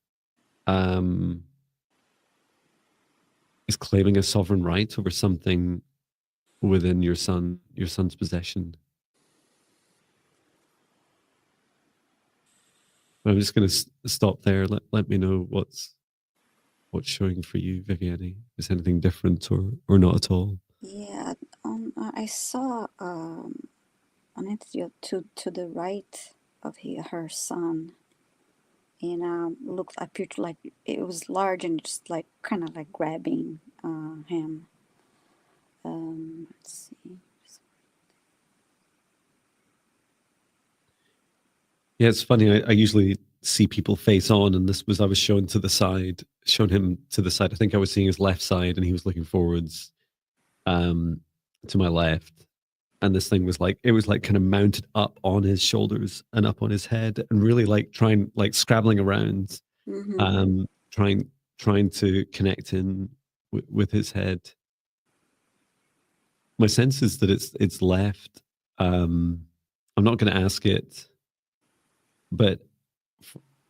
is claiming a sovereign right over something within your son's possession. But I'm just going to stop there. Let me know what's showing for you, Viviane. Is anything different or not at all? Yeah, I saw an entity to the right of her son, and appeared to, like, it was large and just like kind of like grabbing him. Let's see. Yeah, it's funny. I usually see people face on, and this was, I was shown him to the side. I think I was seeing his left side, and he was looking forwards to my left. And this thing was like, it was like kind of mounted up on his shoulders and up on his head, and really like scrabbling around, Mm-hmm. trying to connect in with his head. My sense is that it's left. I'm not going to ask it, but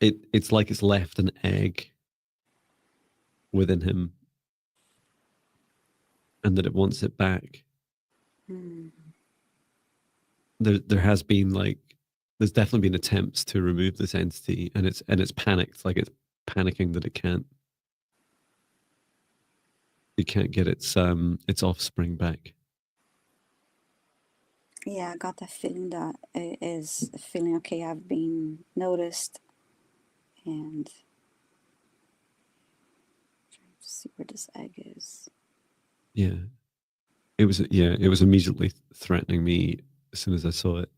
it's like it's left an egg within him, and that it wants it back. Mm. There has been, like, there's definitely been attempts to remove this entity, and it's panicked, like it's panicking that it can't get its offspring back. Yeah, I got that feeling that it is feeling okay. I've been noticed, and trying to see where this egg is. Yeah, it was immediately threatening me as soon as I saw it.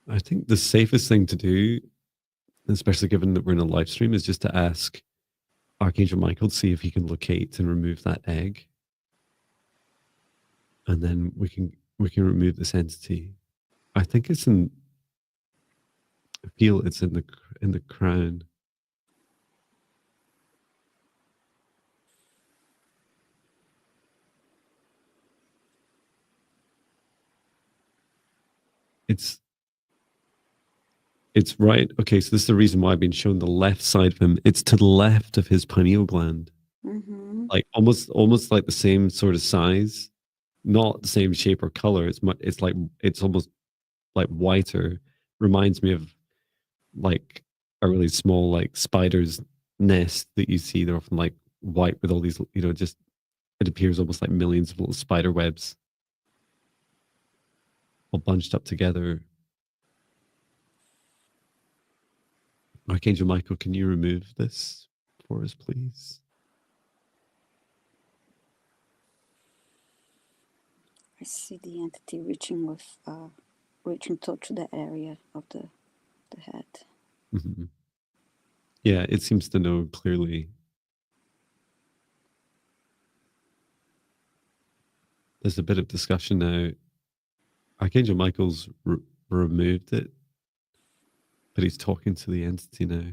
I think the safest thing to do, especially given that we're in a live stream, is just to ask Archangel Michael to see if he can locate and remove that egg, and then we can remove this entity. I think it's in. I feel it's in the crown. It's right. Okay, so this is the reason why I've been shown the left side of him. It's to the left of his pineal gland. Mm-hmm. Like almost like the same sort of size, not the same shape or color. It's almost like whiter. Reminds me of like a really small, like, spider's nest that you see. They're often like white with all these, just, it appears almost like millions of little spider webs all bunched up together. Archangel Michael, can you remove this for us, please? I see the entity reaching to the area of the head. Mm-hmm. Yeah, it seems to know clearly. There's a bit of discussion now. Archangel Michael's removed it, but he's talking to the entity now.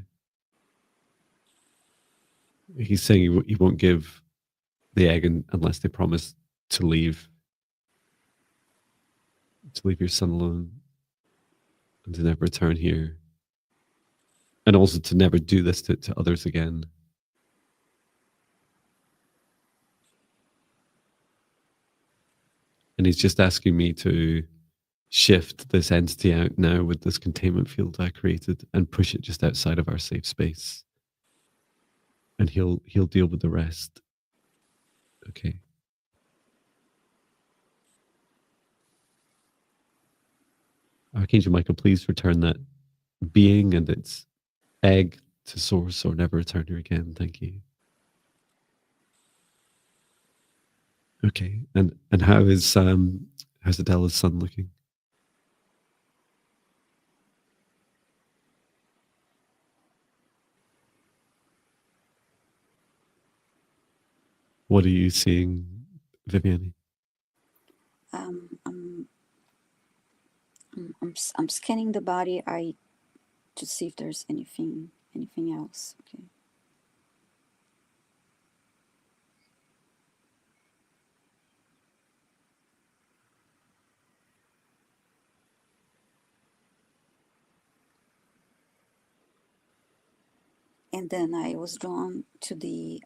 He's saying he won't give the egg unless they promise to leave your son alone, and to never return here, and also to never do this to others again. And he's just asking me to shift this entity out now with this containment field I created, and push it just outside of our safe space. and he'll deal with the rest. Okay. Archangel Michael, please return that being and its egg to source, or never return here again. Thank you. Okay, and how's Adela's son looking? What are you seeing, Viviane? I'm scanning the body. To see if there's anything else. Okay. And then I was drawn to the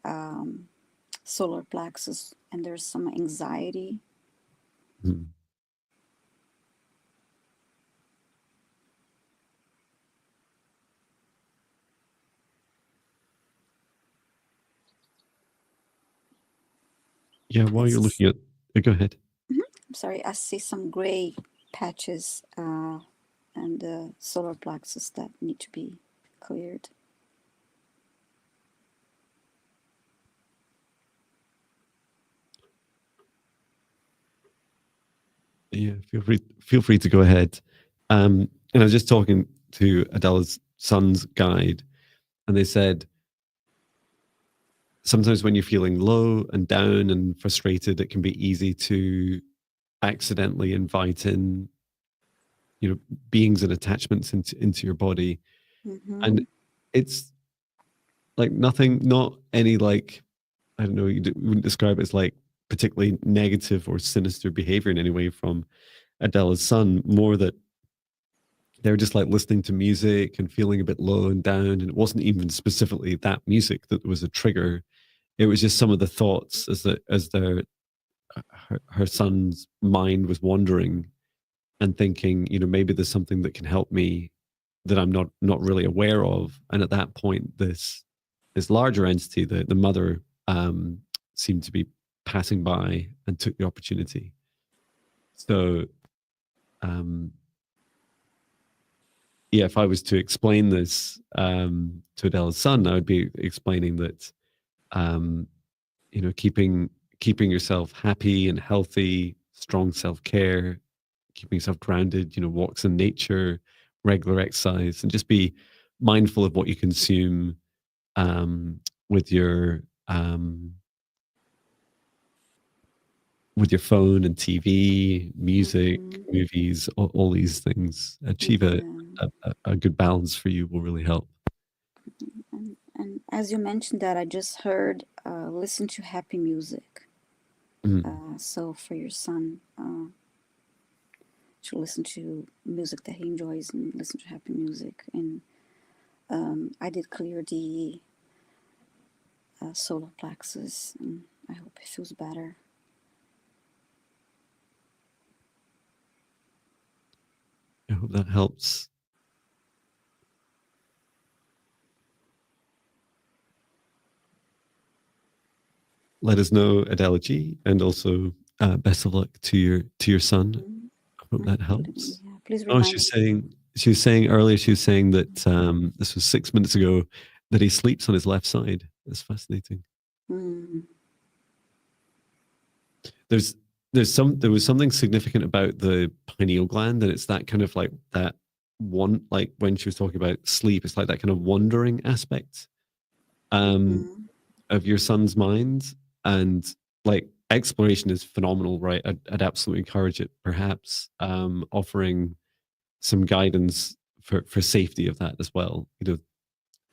solar plexus, and there's some anxiety. Hmm. Yeah, while you're looking at go ahead. I'm sorry, I see some gray patches and the solar plexus that need to be cleared. Yeah, feel free to go ahead. And I was just talking to Adela's son's guide, and they said sometimes when you're feeling low and down and frustrated, it can be easy to accidentally invite in, beings and attachments into your body. Mm-hmm. And it's like nothing, not any like, I don't know, you wouldn't describe it as like particularly negative or sinister behavior in any way from Adela's son, more that they were just like listening to music and feeling a bit low and down. And it wasn't even specifically that music that was a trigger. It was just some of the thoughts as her son's mind was wandering and thinking, maybe there's something that can help me that I'm not really aware of. And at that point, this larger entity, the mother, seemed to be passing by and took the opportunity. So, yeah, if I was to explain this to Adele's son, I would be explaining that, keeping yourself happy and healthy, strong self-care, keeping yourself grounded, walks in nature, regular exercise, and just be mindful of what you consume with your phone and TV, music, movies, all these things. Achieve a good balance for you will really help. And as you mentioned that, I just heard listen to happy music. So for your son to listen to music that he enjoys and listen to happy music. And I did clear the solar plexus, and I hope it feels better. I hope that helps. Let us know, Adela G, and also best of luck to your son. I hope that helps. Yeah, please remind she was saying earlier, that this was 6 minutes ago, that he sleeps on his left side. That's fascinating. There was something significant about the pineal gland, and it's that kind of like that one, like when she was talking about sleep, it's like that kind of wandering aspect of your son's mind. And like exploration is phenomenal, right? I'd absolutely encourage it, perhaps offering some guidance for safety of that as well.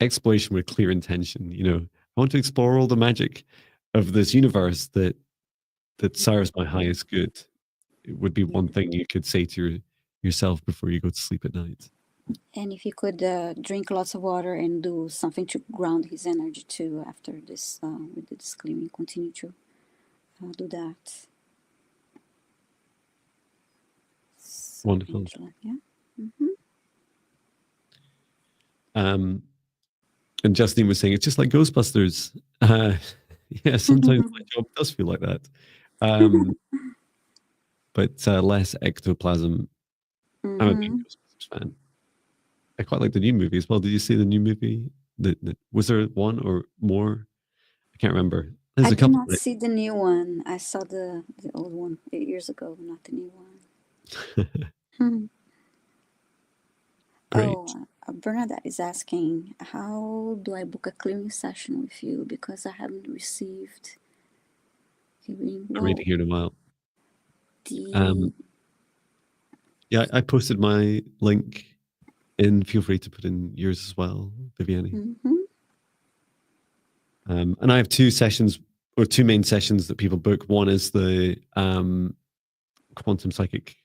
Exploration with clear intention. I want to explore all the magic of this universe that serves my highest good. It would be one thing you could say to yourself before you go to sleep at night. And if you could drink lots of water and do something to ground his energy too after this, with this clearing, continue to do that. So, Wonderful. Angela, yeah. And Justine was saying, it's just like Ghostbusters. Yeah, sometimes my job does feel like that. But less ectoplasm. I'm a big Ghostbusters fan. I quite like the new movie as well. Did you see the new movie? Was there one or more? I can't remember. There's I a did couple. not see the new one. I saw the old one 8 years ago, not the new one. Great. Oh, Bernadette is asking, how do I book a clearing session with you? Because I haven't received hearing. I'm reading here in a while. The Yeah, I posted my link in. Feel free to put in yours as well, Viviane. And I have two sessions or two main sessions that people book. One is the quantum psychic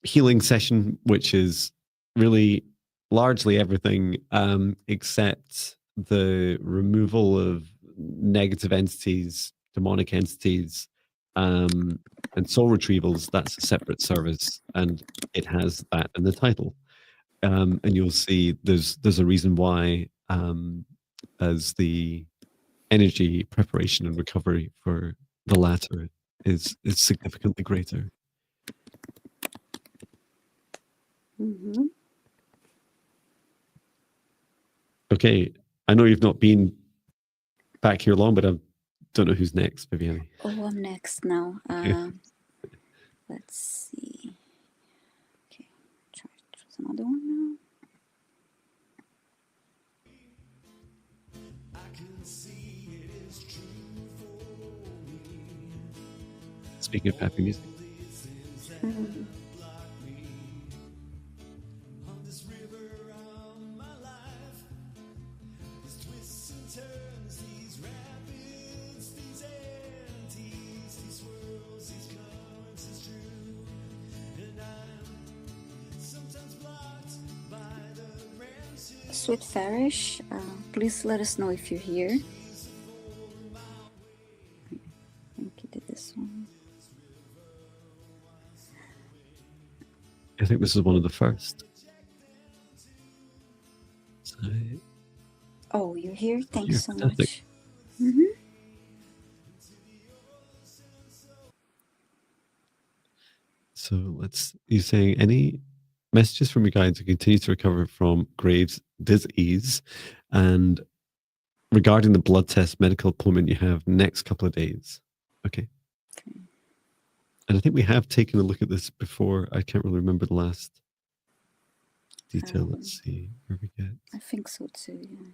healing session, which is really largely everything except the removal of negative entities, demonic entities, and soul retrievals. That's a separate service, and it has that in the title. And you'll see there's a reason why, as the energy preparation and recovery for the latter is significantly greater. Okay, I know you've not been back here long, but I don't know who's next, Viviane. Oh, I'm next now. Let's see. Okay, try to choose another one now. Speaking of happy music. Sweet Farish, please let us know if you're here. I think you did this one. I think this is one of the first. So, oh, you're here? Thanks so fantastic. much. So you're saying any messages from your guide to continue to recover from Graves' disease, and regarding the blood test medical appointment you have next couple of days. Okay. And I think we have taken a look at this before. I can't really remember the last detail. Let's see where we get. I think so too, yeah.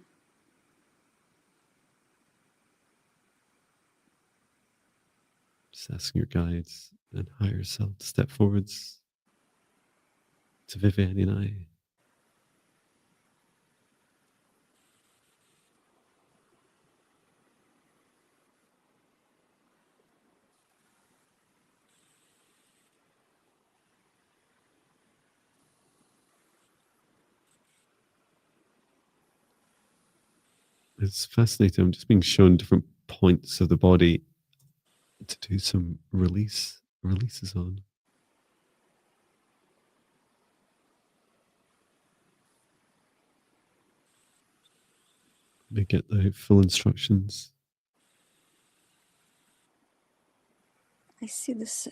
Just asking your guides and higher self to step forwards to Viviane and I. It's fascinating. I'm just being shown different points of the body to do some releases on. Let me get the full instructions. I see this.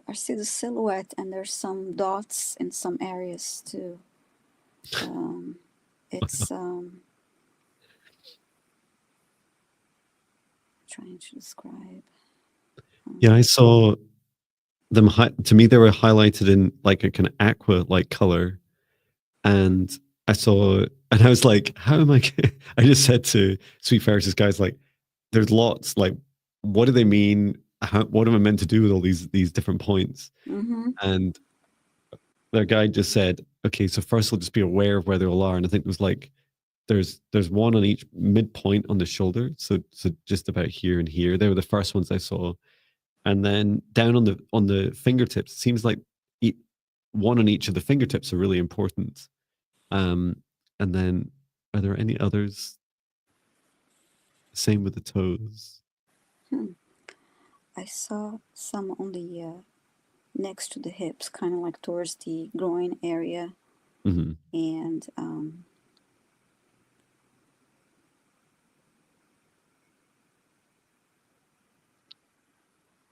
I see the silhouette, and there's some dots in some areas too. It's trying to describe. Yeah, I saw them. To me, they were highlighted in like a kind of aqua-like color, and I was like, "How am I?" I just said to Sweet Ferris's guys, like, "There's lots. Like, what do they mean? What am I meant to do with all these different points?" And their guide just said, "Okay, so first we'll just be aware of where they all are." And I think it was like there's one on each midpoint on the shoulder, so just about here and here. They were the first ones I saw, and then down on the fingertips, it seems like one on each of the fingertips are really important. And then, are there any others? Same with the toes. I saw some on the next to the hips, kind of like towards the groin area, and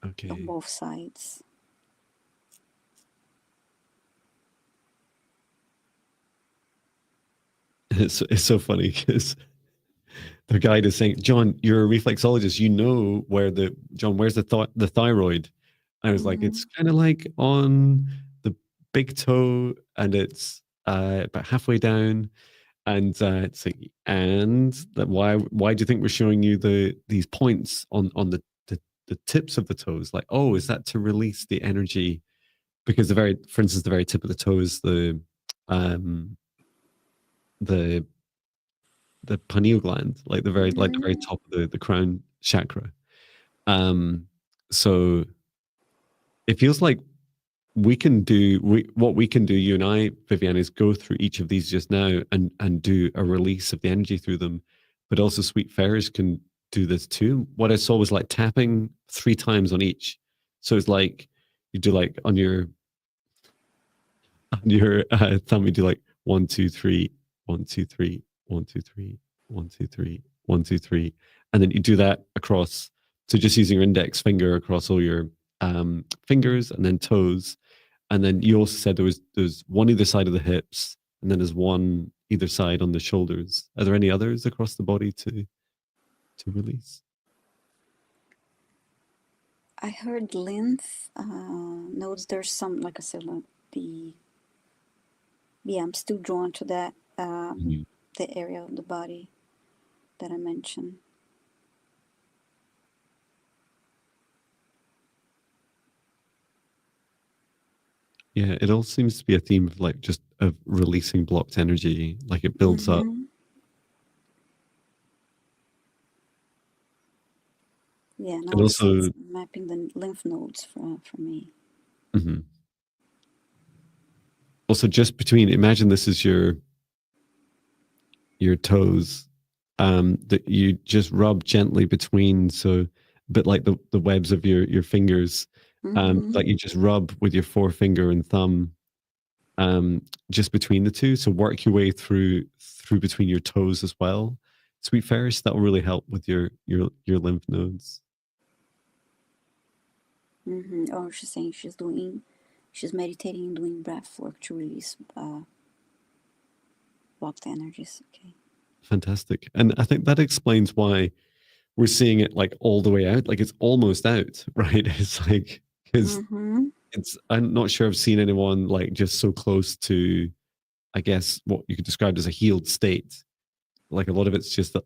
Okay. on both sides. It's so funny because the guide is saying, John, you're a reflexologist. You know where where's the thyroid? I was like, it's kind of like on the big toe, and it's about halfway down. And it's like, and that why do you think we're showing you these points on the tips of the toes? Like, oh, is that to release the energy? Because for instance, the very tip of the toe is the the pineal gland, like the very top of the crown chakra. So it feels like what we can do, you and I, Viviane, is go through each of these just now and do a release of the energy through them. But also Sweet Fairies can do this too. What I saw was like tapping 3 times on each. So it's like you do like on your thumb, you do like 1, 2, 3, 1, 2, 3, 1, 2, 3, 1, 2, 3, 1, 2, 3, and then you do that across. So just using your index finger across all your fingers and then toes, and then you also said there's one either side of the hips, and then there's one either side on the shoulders. Are there any others across the body to release? I heard lymph nodes. There's some, like I said, like I'm still drawn to that, the area of the body that I mentioned. Yeah, it all seems to be a theme of like just of releasing blocked energy, like it builds up. Yeah, now And also, it's mapping the lymph nodes for me. Also, just between, imagine this is your toes, that you just rub gently between, so a bit like the webs of your fingers, like you just rub with your forefinger and thumb, just between the two. So work your way through between your toes as well. Sweet Fairies, that will really help with your lymph nodes. Oh, she's saying she's meditating and doing breath work to release blocked energies. Okay. Fantastic. And I think that explains why we're seeing it like all the way out, like it's almost out, right? It's like, because I'm not sure I've seen anyone like just so close to, I guess, what you could describe as a healed state. Like a lot of it's just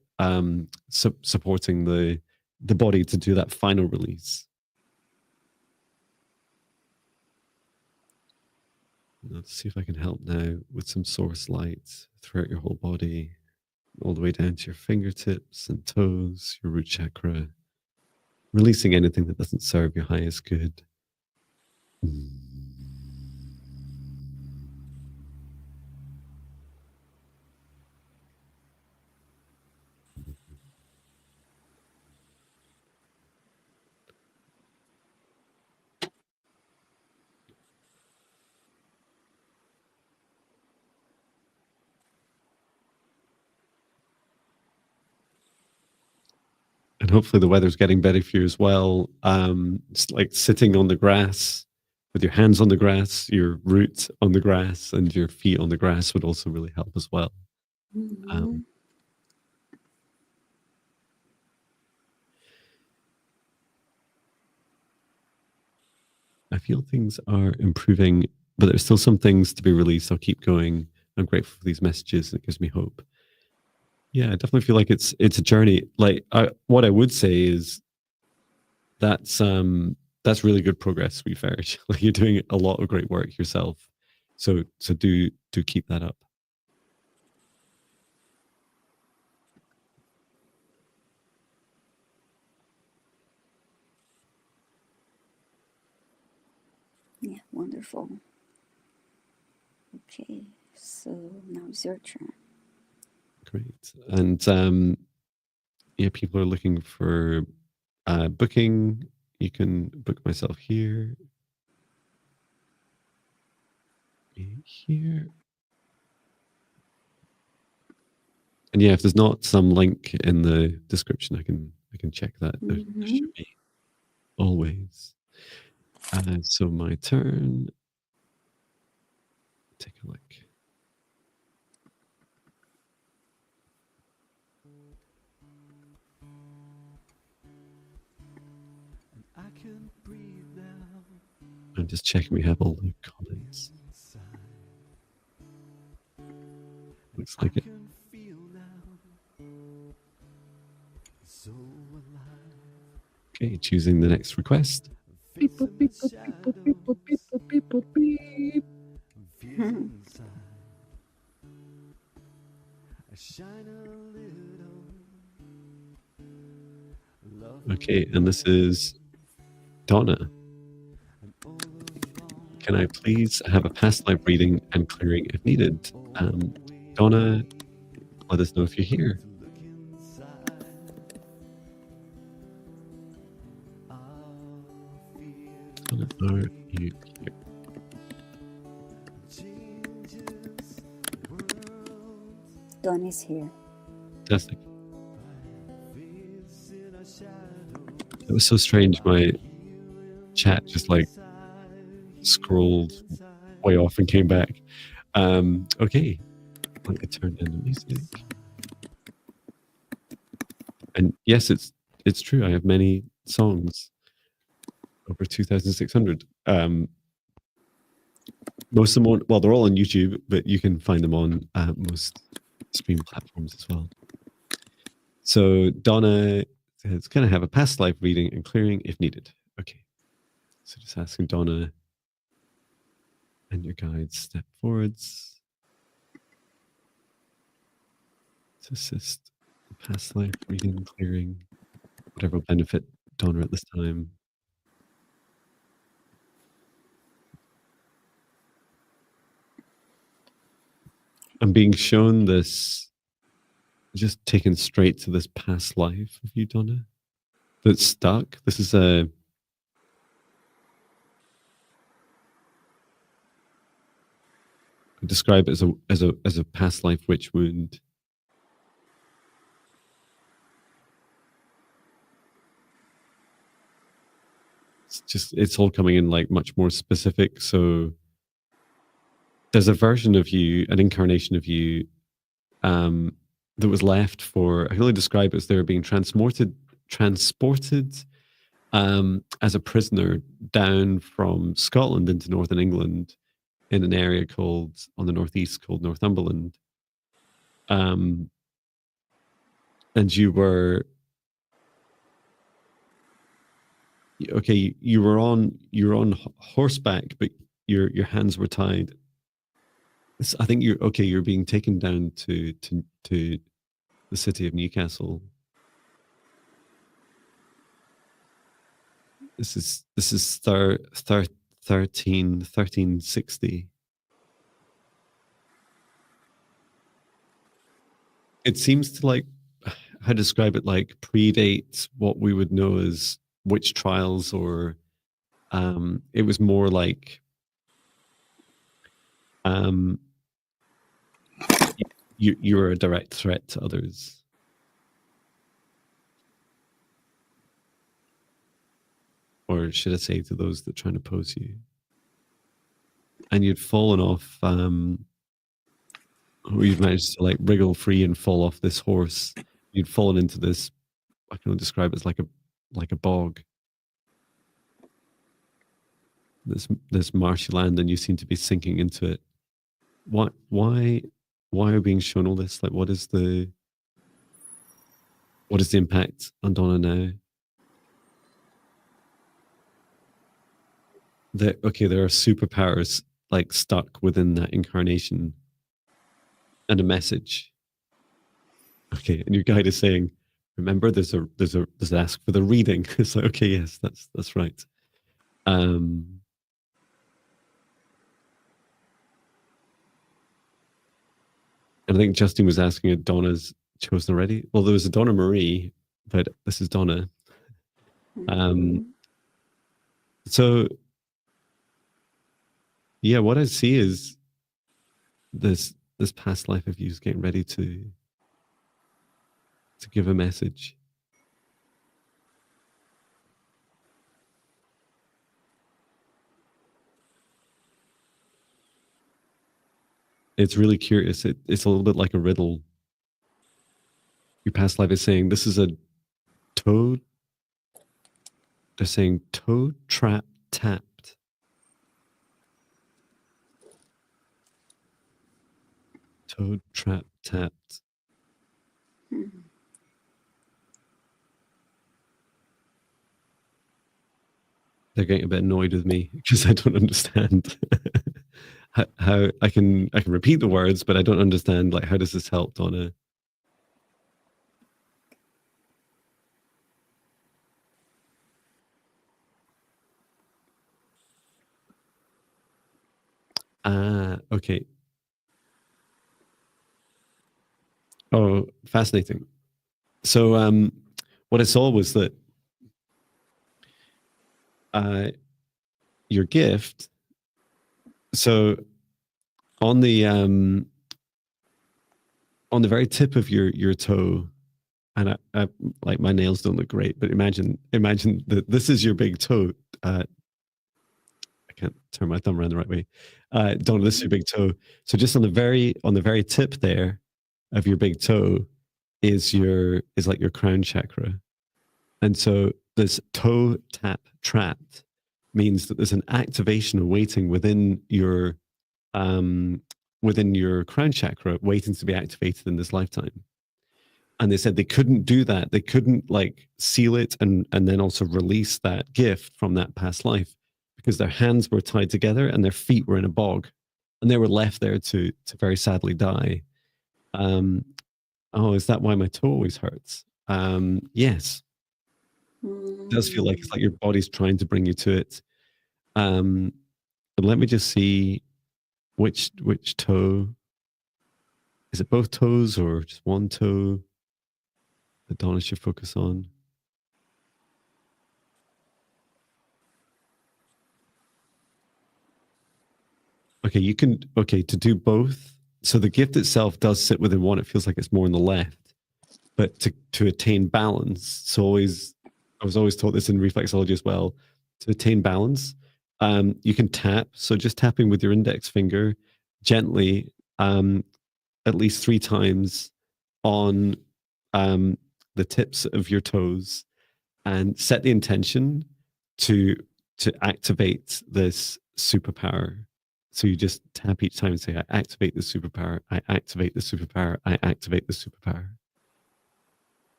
supporting the body to do that final release. Let's see if I can help now with some source light throughout your whole body, all the way down to your fingertips and toes, your root chakra, releasing anything that doesn't serve your highest good. And hopefully the weather's getting better for you as well. It's like sitting on the grass with your hands on the grass, your root on the grass, and your feet on the grass would also really help as well. I feel things are improving, but there's still some things to be released. I'll keep going. I'm grateful for these messages. It gives me hope. Yeah, I definitely feel like it's a journey. Like what I would say is that's really good progress, Sweet Fairy. Like you're doing a lot of great work yourself. So do keep that up. Yeah, wonderful. Okay, so now it's your turn. Great. And yeah, people are looking for booking. You can book myself here. Here. And yeah, if there's not some link in the description, I can check that. There should be. always. So my turn. Take a look. I'm just checking we have all the comments. Looks like it. Okay, choosing the next request. Beep, boop, beep, boop, beep, boop, beep, boop, beep, boop, beep, boop, beep. Okay, and this is Donna. Can I please have a past life reading and clearing if needed? Donna, let us know if you're here. Donna, are you here? Donnie's here. Fantastic. It was so strange. My chat just like scrolled way off and came back. Okay, let me turn in the music. And yes, it's true. I have many songs, over 2,600. Most of them on, well, they're all on YouTube, but you can find them on most stream platforms as well. So Donna says, can I have a past life reading and clearing if needed? Okay. So just asking Donna and your guides step forwards to assist past life reading, clearing, whatever will benefit Donna at this time. I'm being shown this, just taken straight to this past life of you, Donna, that's stuck. This is a describe it as a past life witch wound. It's all coming in like much more specific. So there's a version of you, an incarnation of you, that was left for, I can only describe it as they were being transported as a prisoner down from Scotland into Northern England in an area on the northeast called Northumberland. And you were, okay, you were on horseback, but your hands were tied. I think you're being taken down to the city of Newcastle. This is 1360. It seems to like, how to describe it, like predate what we would know as witch trials, or it was more like you're a direct threat to others. Or should I say to those that are trying to oppose you. And you'd fallen off, or you'd managed to like wriggle free and fall off this horse. You'd fallen into this, I can only describe it as like a bog. This marshy land, and you seem to be sinking into it. Why are we being shown all this? Like, what is the impact on Donna now? There are superpowers like stuck within that incarnation, and a message. Okay, and your guide is saying, remember, there's an ask for the reading. It's like, okay, yes, that's right. And I think Justin was asking if Donna's chosen already. Well, there was a Donna Marie, but this is Donna. So yeah, what I see is this past life of you is getting ready to give a message. It's really curious. It's a little bit like a riddle. Your past life is saying this is a toad. They're saying toe trap tapped. Toad trap tapped. Mhm. They're getting a bit annoyed with me because I don't understand how I can repeat the words, but I don't understand like how does this help, Donna? Ah, okay. Oh, fascinating. So what I saw was that your gift. So on the very tip of your toe, and I like my nails don't look great, but imagine that this is your big toe. I can't turn my thumb around the right way. Donna, this is your big toe. So just on the very tip there of your big toe is like your crown chakra. And so this toe tap trapped means that there's an activation awaiting within your crown chakra waiting to be activated in this lifetime. And they said they couldn't do that. They couldn't like seal it and then also release that gift from that past life because their hands were tied together and their feet were in a bog and they were left there to very sadly die. Oh, is that why my toe always hurts? Yes. It does feel like it's like your body's trying to bring you to it. But let me just see which toe. Is it both toes or just one toe that Donna should focus on? Okay, you can, to do both. So the gift itself does sit within one. It feels like it's more on the left. But to attain balance, so I was always taught this in reflexology as well, to attain balance, you can tap. So just tapping with your index finger gently, at least 3 times on the tips of your toes and set the intention to activate this superpower. So you just tap each time and say, I activate the superpower, I activate the superpower, I activate the superpower.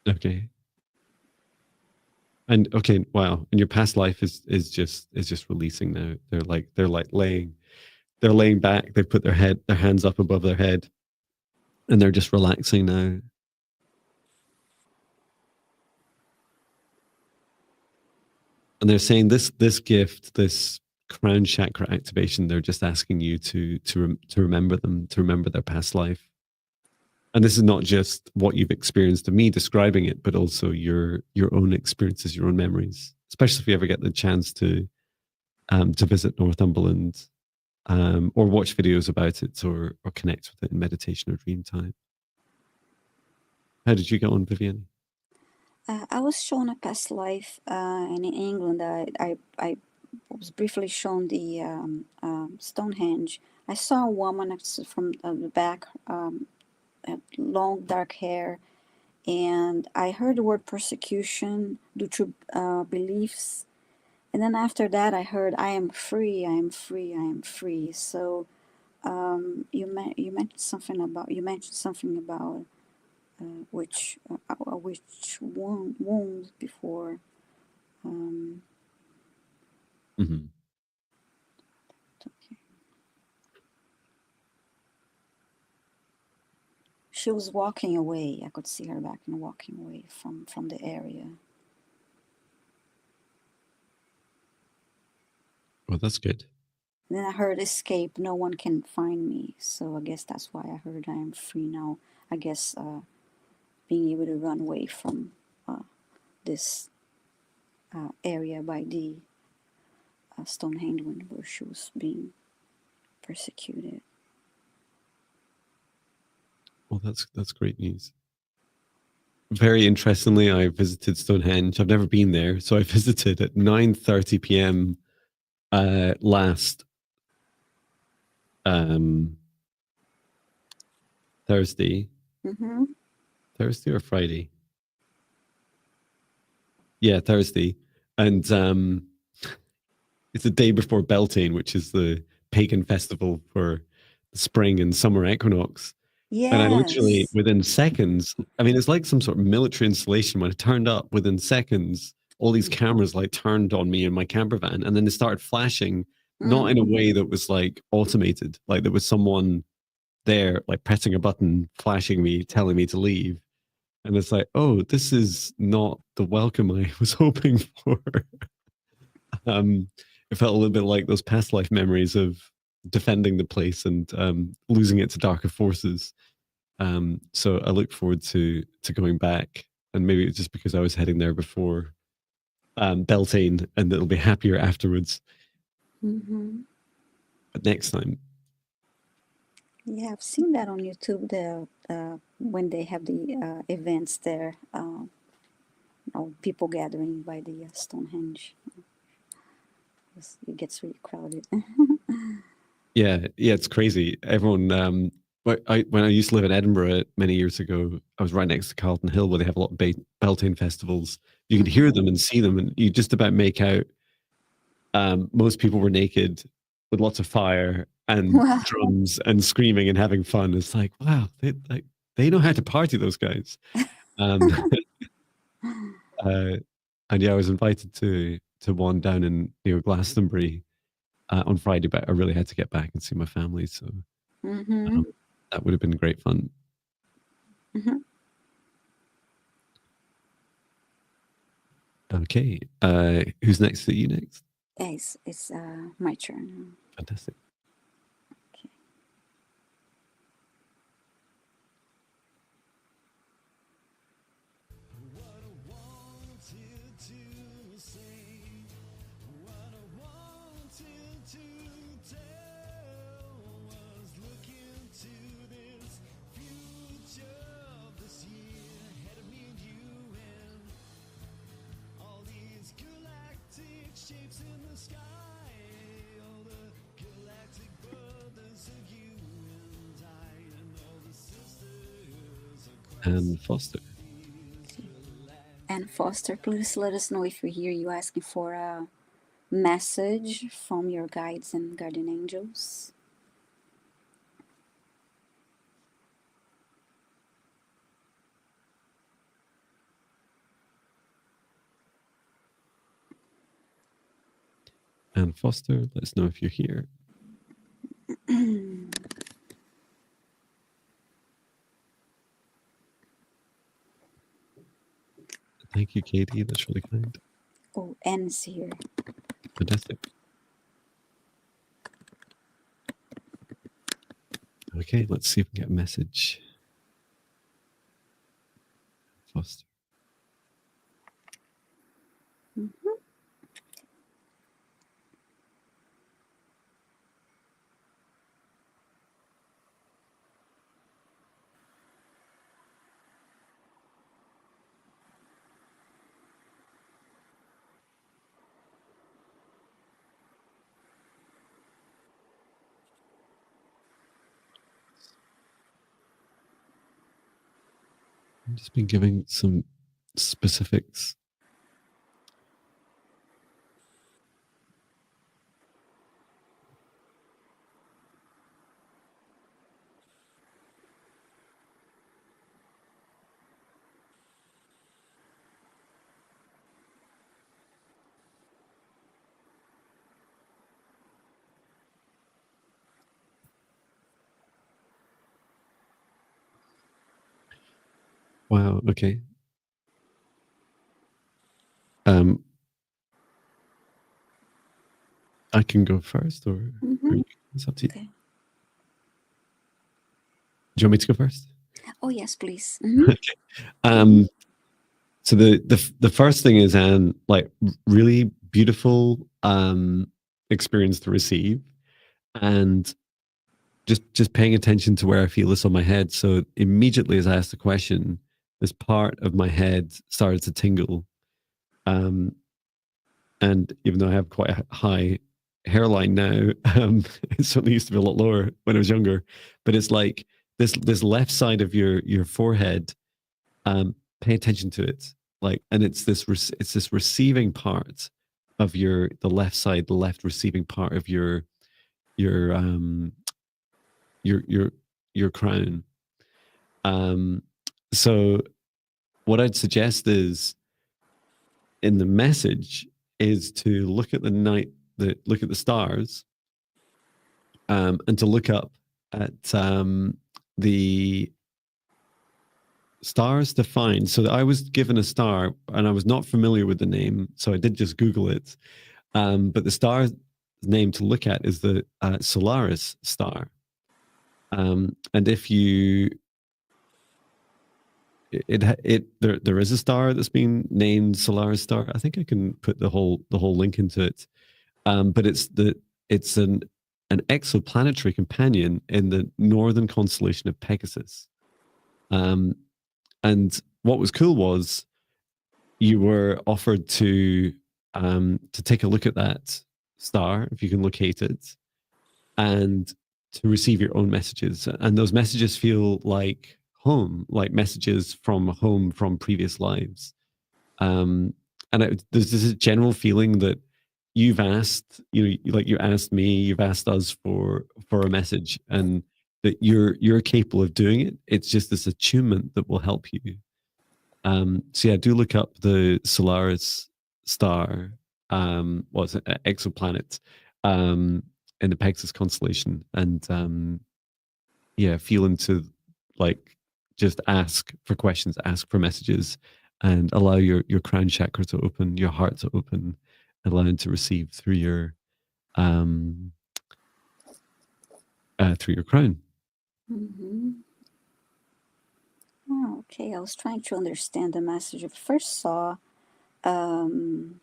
Okay. And okay, wow. And your past life is just releasing now. They're laying back, they put their hands up above their head, and they're just relaxing now. And they're saying this gift, this crown chakra activation, they're just asking you to remember them, to remember their past life. And this is not just what you've experienced of me describing it, but also your own experiences, your own memories, especially if you ever get the chance to visit Northumberland, or watch videos about it, or connect with it in meditation or dream time. How did you get on, Viviane? I was shown a past life, and in England, I was briefly shown the Stonehenge. I saw a woman from the back, had long dark hair, and I heard the word persecution due to beliefs. And then after that, I heard, "I am free, I am free, I am free." So you mentioned something about which wound before. Mm-hmm. Okay. She was walking away. I could see her back and walking away from the area. Well, that's good. And then I heard, "Escape. No one can find me." So I guess that's why I heard, "I am free now." I guess being able to run away from this area by the Stonehenge where she was being persecuted. Well, that's great news. Very interestingly, I visited Stonehenge. I've never been there, so I visited at 9:30 p.m. last Thursday. Mm-hmm. Thursday or Friday? Yeah, Thursday. And it's the day before Beltane, which is the pagan festival for the spring and summer equinox. And I literally, Yes. within seconds, I mean, it's like some sort of military installation. When I turned up, within seconds, all these cameras like turned on me in my camper van, and then they started flashing, not in a way that was like automated, like there was someone there, like pressing a button, flashing me, telling me to leave. And it's like, oh, this is not the welcome I was hoping for. It felt a little bit like those past life memories of defending the place and losing it to darker forces. So I look forward to going back, and maybe it's just because I was heading there before Beltane, and it'll be happier afterwards. Mm-hmm. But next time, Yeah, I've seen that on YouTube. When they have the events there, people gathering by the Stonehenge. It gets really crowded. yeah, it's crazy. Everyone. When I used to live in Edinburgh many years ago, I was right next to Carlton Hill, where they have a lot of Beltane festivals. You could hear them and see them, and you just about make out. Most people were naked with lots of fire and Wow. drums and screaming and having fun. It's like, wow, they know how to party, those guys. Um, and yeah, I was invited to one down in near Glastonbury on Friday, but I really had to get back and see my family, so Mm-hmm. that would have been great fun. Mm-hmm. Okay, who's next? To you next? It's my turn. Fantastic. Okay. And Foster. And Foster, please let us know if we hear you asking for a message from your guides and guardian angels. And Foster, let us know if you're here. Thank you, Katie. That's really kind. Oh, Anne's here. Fantastic. Okay, let's see if we can get a message. Foster. Mm-hmm. I've just been giving some specifics. Wow, okay. I can go first, or it's up to you. Okay. Do you want me to go first? Oh yes, please. Okay. So the first thing is like really beautiful experience to receive, and just paying attention to where I feel this on my head. So immediately as I asked the question, this part of my head started to tingle. And even though I have quite a high hairline now. It certainly used to be a lot lower when I was younger, but it's like this left side of your forehead. Pay attention to it, like, and it's this receiving part of the left side, the left receiving part of your crown. So what I'd suggest is, in the message, is to look at look at the stars, and to look up at the stars to find. So I was given a star, and I was not familiar with the name, so I did just Google it. But the star name to look at is the Solaris star. And if you there is a star that's been named Solaris star. I think I can put the whole link into it. But it's an exoplanetary companion in the northern constellation of Pegasus. And what was cool was you were offered to take a look at that star, if you can locate it, and to receive your own messages. And those messages feel like home, like messages from home from previous lives. And there's this general feeling that you've asked, like you asked me, you've asked us for a message, and that you're capable of doing it. It's just this attunement that will help you. So yeah, do look up the Solaris star, what's it, exoplanet, in the Pegasus constellation, and yeah, feel into, like, just ask for questions, ask for messages, and allow your crown chakra to open, your heart to open, allow it to receive through your crown. Mm-hmm. Oh, okay, I was trying to understand the message I first saw, and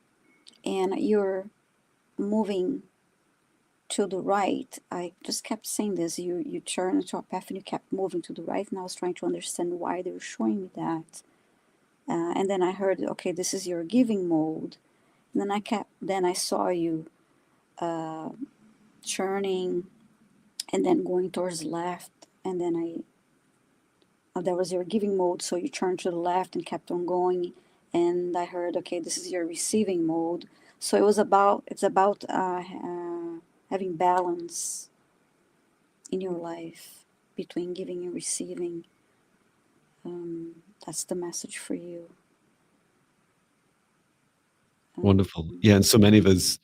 you're moving to the right. I just kept saying this. You turn into a path and you kept moving to the right, and I was trying to understand why they were showing me that. And then I heard, okay, this is your giving mode. And then I saw you turning and then going towards the left, and then that was your giving mode, so you turned to the left and kept on going, and I heard, okay, this is your receiving mode. So it's about having balance in your life between giving and receiving. That's the message for you. Wonderful. Yeah, and so many of us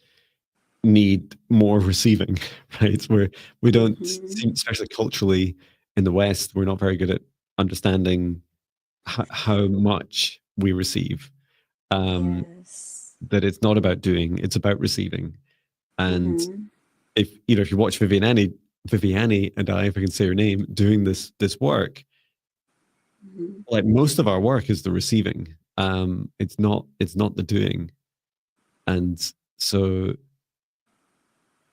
need more receiving, right? Where we don't seem, especially culturally in the West, we're not very good at understanding how much we receive. Yes. That it's not about doing, it's about receiving. And if you watch Viviane and I, if I can say her name, doing this work, like, most of our work is the receiving. It's not the doing. And so,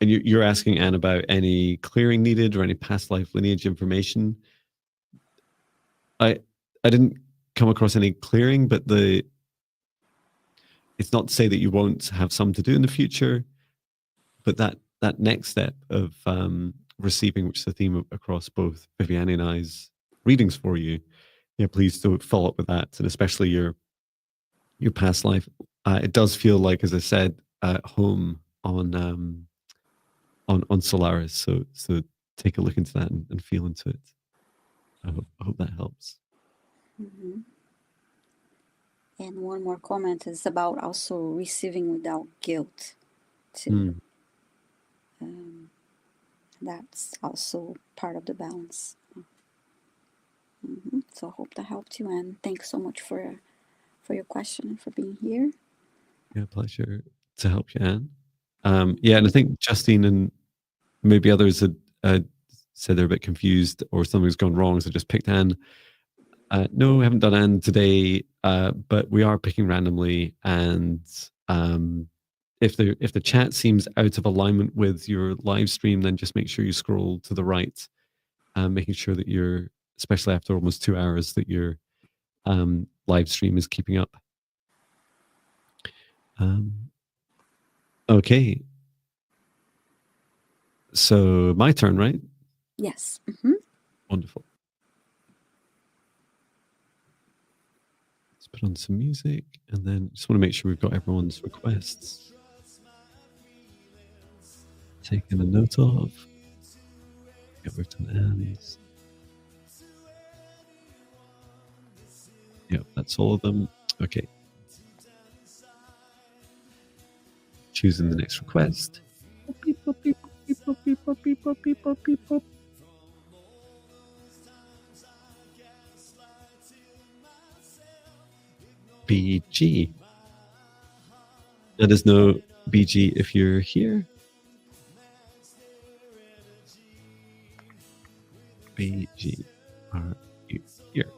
and you're asking, Anne, about any clearing needed or any past life lineage information. I didn't come across any clearing, but it's not to say that you won't have some to do in the future, but that next step of receiving, which is the theme across both Viviane and I's readings for you, yeah, please do follow up with that, and especially your past life. It does feel like, as I said, home on Solaris. So take a look into that and feel into it. I hope that helps. And one more comment is about also receiving without guilt too. That's also part of the balance. So I hope that helped you, and thanks so much for your question and for being here. Yeah, pleasure to help you, Anne. Yeah, and I think Justine and maybe others had said they're a bit confused or something's gone wrong, so just picked Anne. No, we haven't done Anne today, but we are picking randomly. And if the chat seems out of alignment with your live stream, then just make sure you scroll to the right, making sure that you're, especially after almost 2 hours, that your live stream is keeping up. Okay. So my turn, right? Yes. Wonderful. Let's put on some music, and then just want to make sure we've got everyone's requests taken a note of. Yeah, we've done Anne's. Yep, that's all of them. Okay. Choosing the next request. BG. Let us know, BG, if you're here. BG, are you here?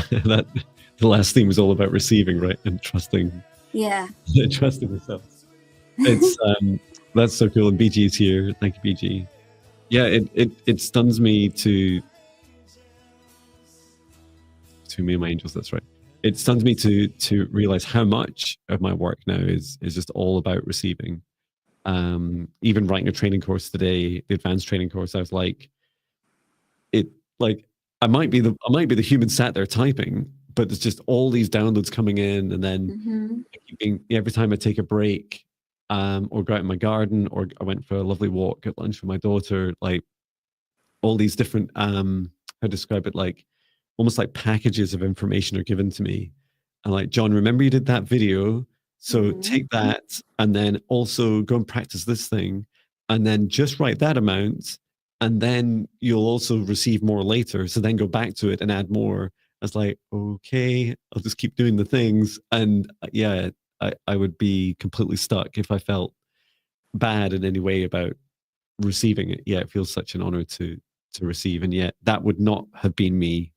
That the last theme was all about receiving, right, and trusting. Yeah. Trusting myself. It's that's so cool. And BG is here. Thank you, BG. Yeah, it stuns me to me and my angels. That's right. It stuns me to realize how much of my work now is just all about receiving. Even writing a training course today, the advanced training course, I was like, I might be the human sat there typing, but there's just all these downloads coming in, and then every time I take a break, or go out in my garden, or I went for a lovely walk at lunch with my daughter, like all these different how to describe it, like almost like packages of information are given to me. And like, John, remember you did that video, so take that, and then also go and practice this thing, and then just write that amount, and then you'll also receive more later, so then go back to it and add more. I was like, okay, I'll just keep doing the things. And yeah, I would be completely stuck if I felt bad in any way about receiving it. Yeah, it feels such an honor to receive, and yet that would not have been me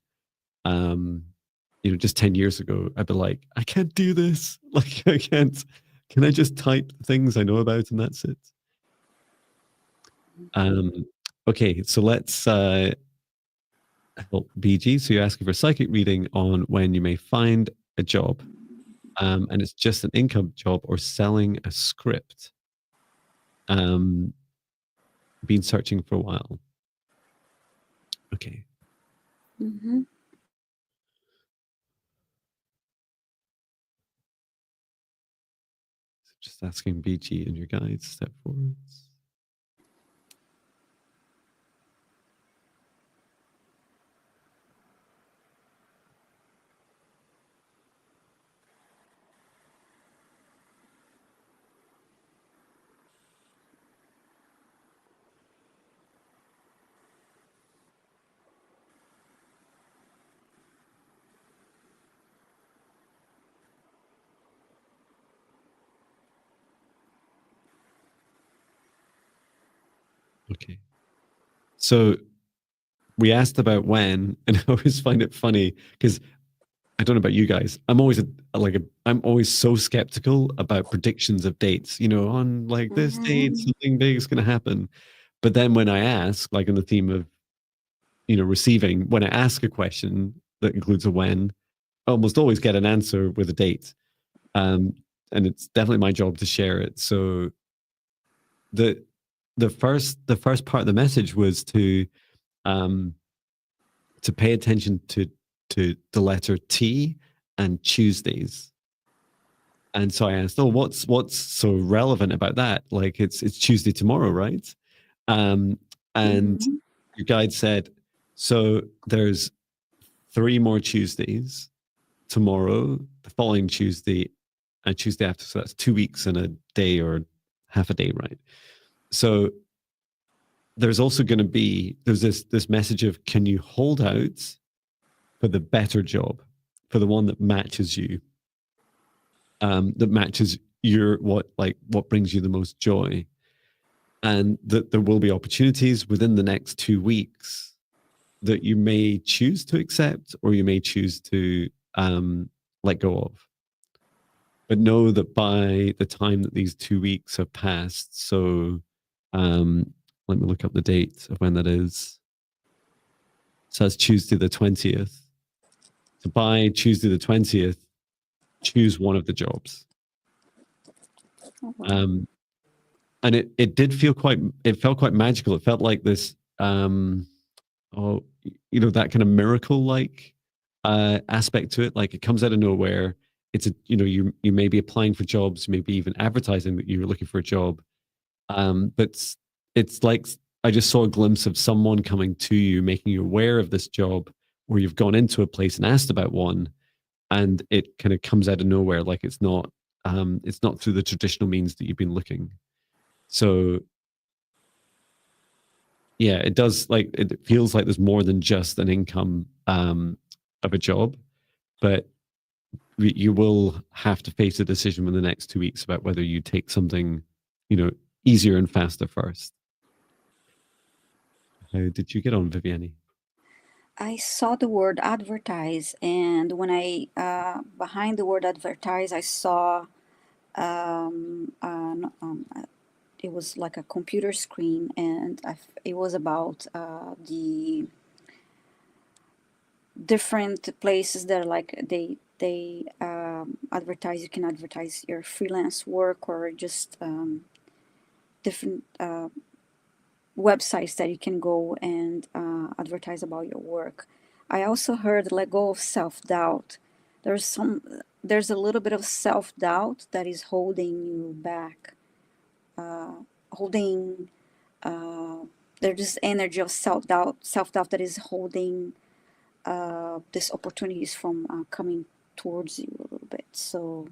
just 10 years ago. I'd be like, I can't do this. Like, I can't. Can I just type things I know about and that's it? Okay, so let's help BG. So you're asking for a psychic reading on when you may find a job, and it's just an income job or selling a script. Been searching for a while. Okay. Just asking BG and your guides, step forwards. Okay. So we asked about when, and I always find it funny because I don't know about you guys. I'm always I'm always so skeptical about predictions of dates. On like this date, something big is going to happen. But then when I ask, like in the theme of receiving, when I ask a question that includes a when, I almost always get an answer with a date. And it's definitely my job to share it. So the first part of the message was to pay attention to the letter T and Tuesdays. And so I asked, what's so relevant about that? Like it's Tuesday tomorrow, right? And your guide said, so there's 3 more Tuesdays, tomorrow, the following Tuesday, and Tuesday after. So that's 2 weeks and a day or half a day, right? So there's also going to be, there's this message of, can you hold out for the better job, for the one that matches you, that matches what brings you the most joy, and that there will be opportunities within the next 2 weeks that you may choose to accept or you may choose to let go of. But know that by the time that these 2 weeks have passed, so let me look up the date of when that is. So that's Tuesday the 20th. So by Tuesday the 20th, choose one of the jobs. Oh, wow. And it did feel it felt quite magical. It felt like this, that kind of miracle-like aspect to it. Like it comes out of nowhere. It's you may be applying for jobs, maybe even advertising that you're looking for a job. But it's like I just saw a glimpse of someone coming to you, making you aware of this job, or you've gone into a place and asked about one, and it kind of comes out of nowhere. Like it's not through the traditional means that you've been looking. So yeah, it does, like it feels like there's more than just an income of a job, but you will have to face a decision in the next 2 weeks about whether you take something, easier and faster first. How did you get on, Viviane? I saw the word advertise, and when I behind the word advertise, I saw it was like a computer screen, and it was about the different places that are like they advertise. You can advertise your freelance work or just different websites that you can go and advertise about your work. I also heard let go of self-doubt. There's a little bit of self-doubt that is holding you back, holding there's this energy of self-doubt that is holding these opportunities from coming towards you a little bit. So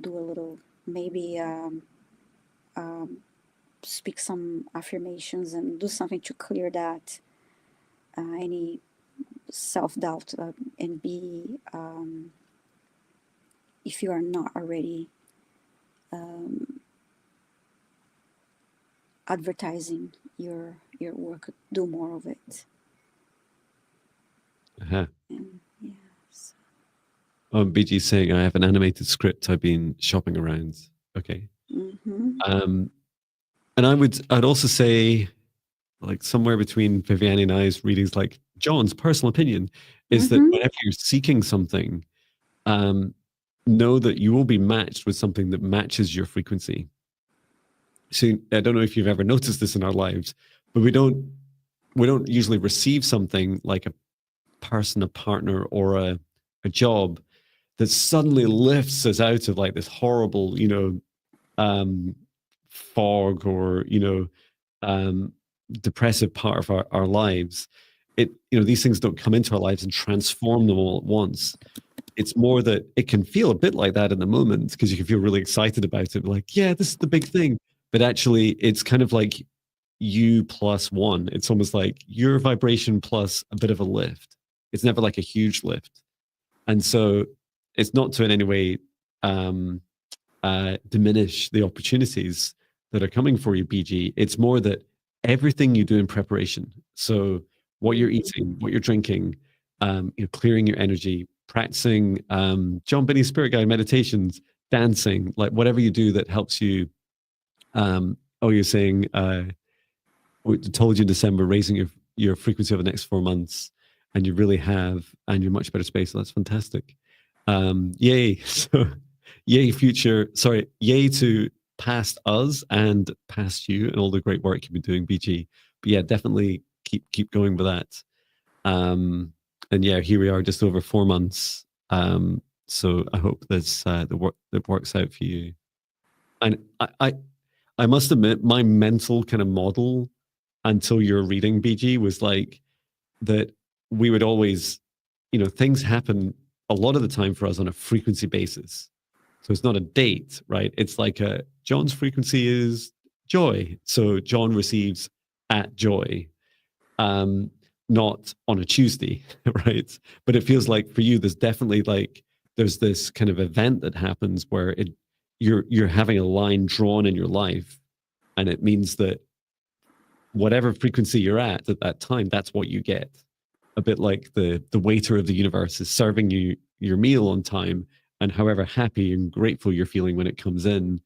do a little, maybe speak some affirmations and do something to clear that any self-doubt, and be, if you are not already advertising your work, do more of it. Uh-huh. And yes. BG's saying I have an animated script I've been shopping around. Okay. Mm-hmm. And I'd also say, like somewhere between Viviane and I's readings, like John's personal opinion is that Mm-hmm. whenever you're seeking something, know that you will be matched with something that matches your frequency. So I don't know if you've ever noticed this in our lives, but we don't usually receive something like a person, a partner, or a job that suddenly lifts us out of like this horrible, fog or, depressive part of our lives. These things don't come into our lives and transform them all at once. It's more that it can feel a bit like that in the moment because you can feel really excited about it. Like, yeah, this is the big thing. But actually, it's kind of like you plus one. It's almost like your vibration plus a bit of a lift. It's never like a huge lift. And so it's not to in any way diminish the opportunities that are coming for you, BG. It's more that everything you do in preparation. So what you're eating, what you're drinking, clearing your energy, practicing John Binney's spirit guide meditations, dancing, like whatever you do that helps you. You're saying we told you in December, raising your frequency over the next 4 months, and you really have, and you're much better space. So that's fantastic. Yay. So yay future, sorry, yay to past us and past you and all the great work you've been doing, BG. But yeah, definitely keep going with that. And yeah, here we are just over 4 months. So I hope this that works out for you. And I must admit, my mental kind of model until you're reading, BG, was like that we would always, things happen a lot of the time for us on a frequency basis. So it's not a date, right? It's like John's frequency is joy. So John receives at joy, not on a Tuesday, right? But it feels like for you, there's definitely there's this kind of event that happens where you're having a line drawn in your life, and it means that whatever frequency you're at that time, that's what you get. A bit like the waiter of the universe is serving you your meal on time, and however happy and grateful you're feeling when it comes in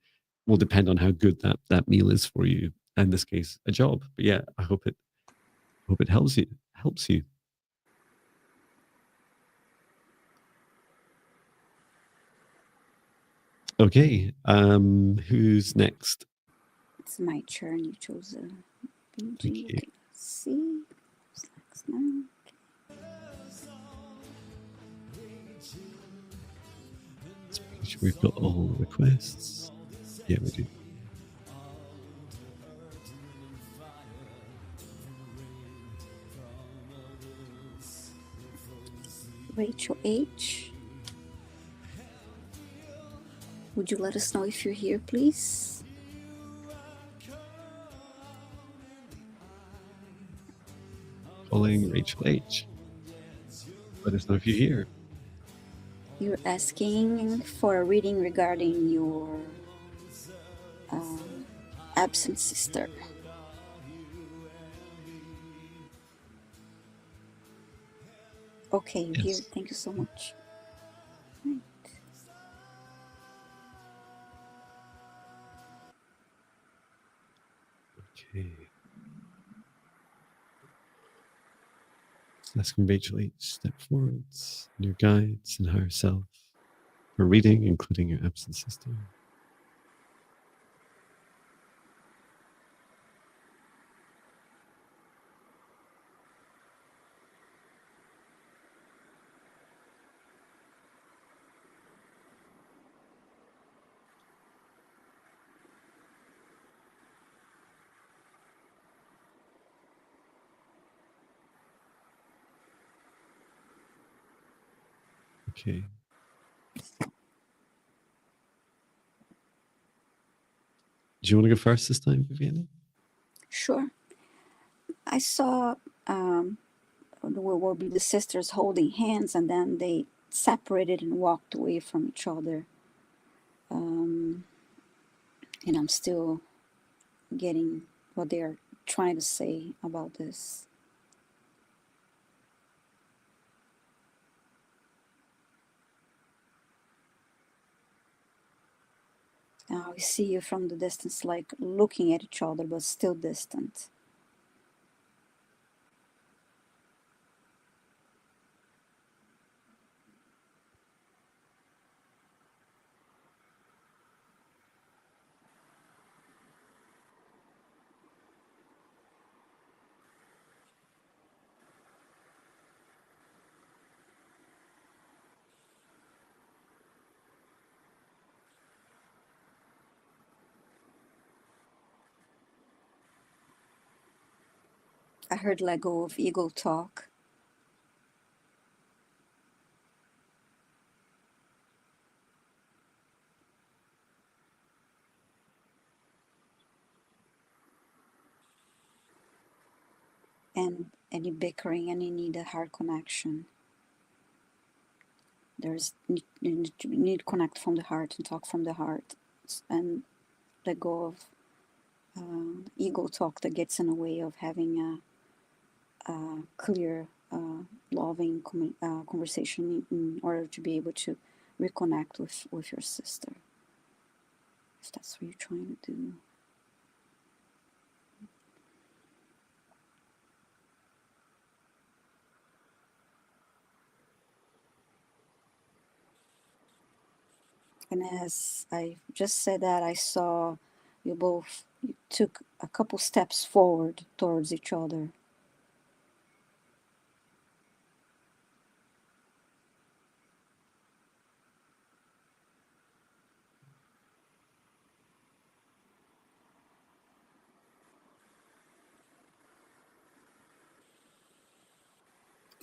will depend on how good that meal is for you. In this case, a job. But yeah, I hope it helps you. Okay. Who's next? It's my turn. You chose a Thank BG. you. Okay, let's see. Who's next now? Let's make sure we've got all requests. Yeah, we do. Rachel H. Would you let us know if you're here, please? Calling Rachel H. Let us know if you're here. You're asking for a reading regarding your absent sister. Okay, you're here. Thank you so much. Right. Okay. So asking Rachel H. Step forwards, your guides and higher self for reading, including your absent sister. Okay. Do you want to go first this time, Viviane? Sure. I saw will be the sisters holding hands, and then they separated and walked away from each other. And I'm still getting what they are trying to say about this. Now we see you from the distance, like looking at each other, but still distant. I heard let go of ego talk. And any bickering, any need a heart connection. There's need to connect from the heart and talk from the heart, and let go of ego talk that gets in the way of having a clear, loving conversation in order to be able to reconnect with your sister, if that's what you're trying to do. And as I just said that, I saw you both took a couple steps forward towards each other.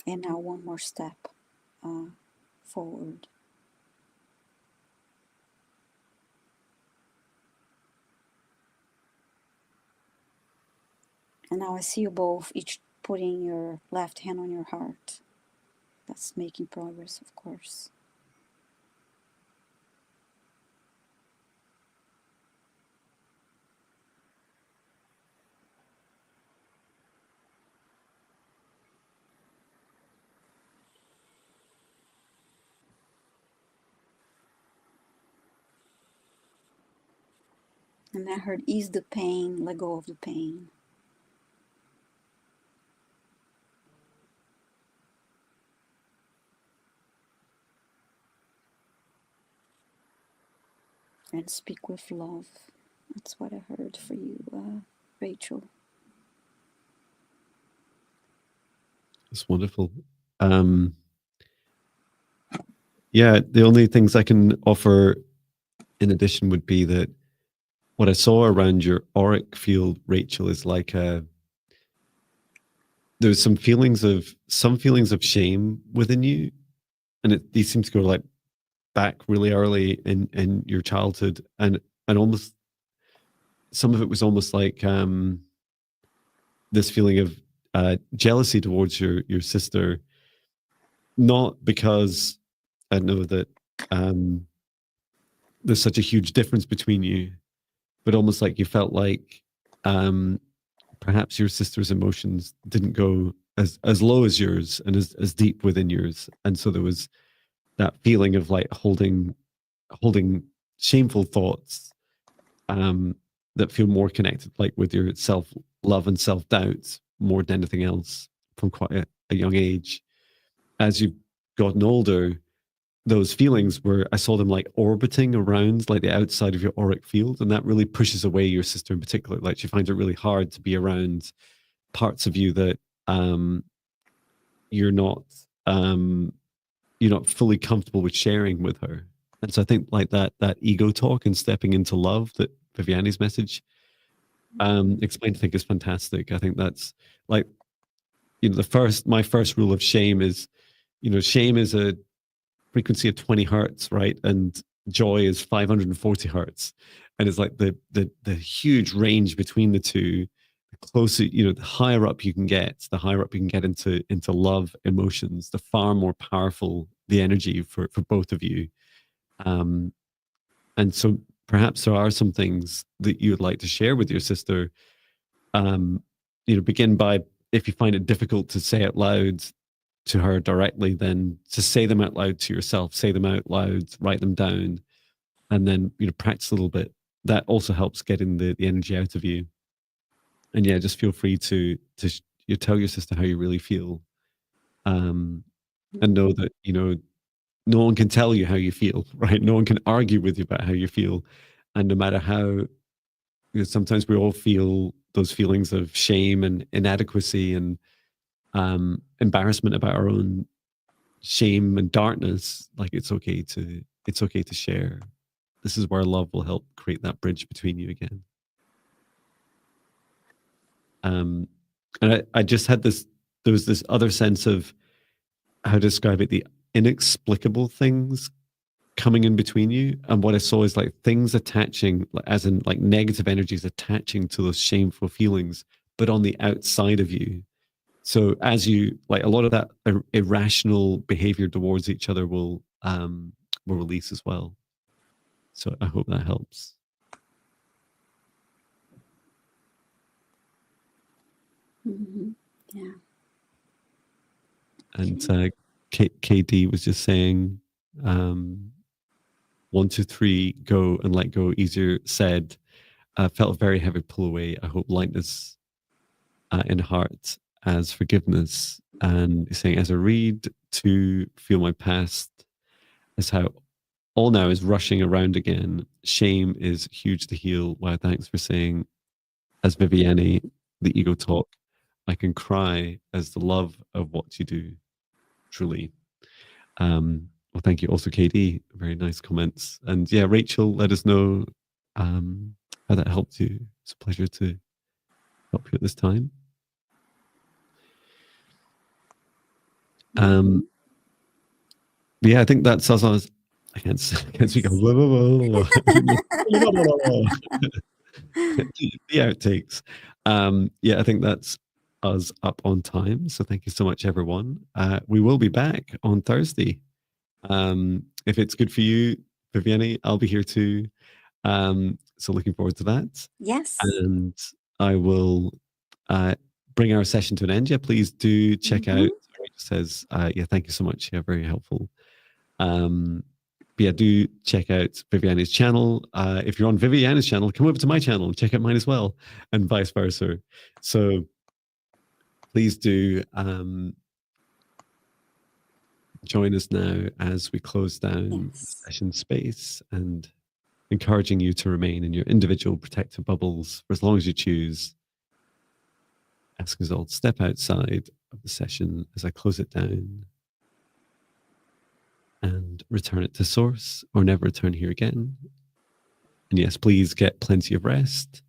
And now one more step forward. And now I see you both each putting your left hand on your heart. That's making progress, of course. And I heard ease the pain, let go of the pain. and speak with love. That's what I heard for you, Rachel. It's wonderful. Yeah, the only things I can offer in addition would be that what I saw around your auric field, Rachel, is like there's some feelings of shame within you, and these seem to go like back really early in your childhood, and almost some of it was almost like this feeling of jealousy towards your sister, not because I know that there's such a huge difference between you, but almost like you felt like perhaps your sister's emotions didn't go as low as yours and as deep within yours, and so there was that feeling of like holding shameful thoughts that feel more connected, like with your self love and self doubt more than anything else from quite a young age. As you've gotten older, those feelings were, I saw them like orbiting around like the outside of your auric field, and that really pushes away your sister in particular. Like she finds it really hard to be around parts of you that you're not fully comfortable with sharing with her. And so I think like that ego talk and stepping into love that Viviane's message explained, I think is fantastic. I think that's like, my first rule of shame is, shame is a frequency of 20 hertz, right? And joy is 540 hertz. And it's like the huge range between the two. The closer, the higher up you can get, into love emotions, the far more powerful the energy for both of you. And so perhaps there are some things that you would like to share with your sister. Begin by, if you find it difficult to say out loud to her directly, then to say them out loud to yourself, say them out loud, write them down, and then practice a little bit. That also helps getting the energy out of you. And yeah, just feel free to you tell your sister how you really feel, and know that no one can tell you how you feel, right? No one can argue with you about how you feel, and no matter how, sometimes we all feel those feelings of shame and inadequacy and embarrassment about our own shame and darkness. Like it's okay to share. This is where love will help create that bridge between you again. And I just had there was this other sense of, how to describe it, the inexplicable things coming in between you. And what I saw is like things attaching, as in like negative energies attaching to those shameful feelings, but on the outside of you. So as you, like, a lot of that irrational behavior towards each other will release as well. So I hope that helps. Mm-hmm. Yeah. And KD was just saying, 1, 2, 3, go and let go. Easier said. Felt a very heavy pull away. I hope lightness in heart as forgiveness. And saying, as I read to feel my past, as how all now is rushing around again. Shame is huge to heal. Wow, thanks for saying, as Viviane, the ego talk, I can cry as the love of what you do. Truly. Well, thank you also, KD. Very nice comments. And yeah, Rachel, let us know how that helped you. It's a pleasure to help you at this time. Yeah, I think that's us. I can't speak. The outtakes. Yeah, I think that's us up on time. So thank you so much, everyone. We will be back on Thursday. If it's good for you, Viviane, I'll be here too. So looking forward to that. Yes. And I will bring our session to an end. Yeah, please do check out. It says, yeah, thank you so much. Yeah, very helpful. But yeah, do check out Viviane's channel. If you're on Viviane's channel, come over to my channel and check out mine as well, and vice versa. So please do join us now as we close down the session space. And encouraging you to remain in your individual protective bubbles for as long as you choose. Asking us all to step outside of the session as I close it down and return it to source, or never return here again. And yes, please get plenty of rest.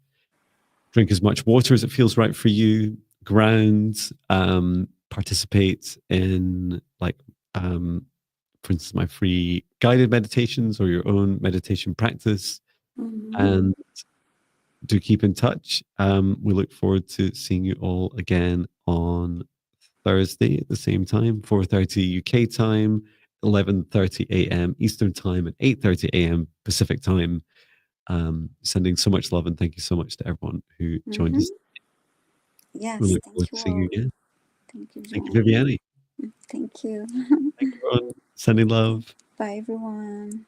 Drink as much water as it feels right for you. Ground, participate in, like, for instance, my free guided meditations or your own meditation practice. And do keep in touch. We look forward to seeing you all again on Thursday at the same time, 4:30 UK time, 11:30 a.m. Eastern time, and 8:30 a.m. Pacific time. Sending so much love and thank you so much to everyone who joined us. Yes, We look thank forward you to seeing you all. again. Thank you, Thank you, John. Viviane. Thank you. Thank you, everyone. Sending love. Bye, everyone.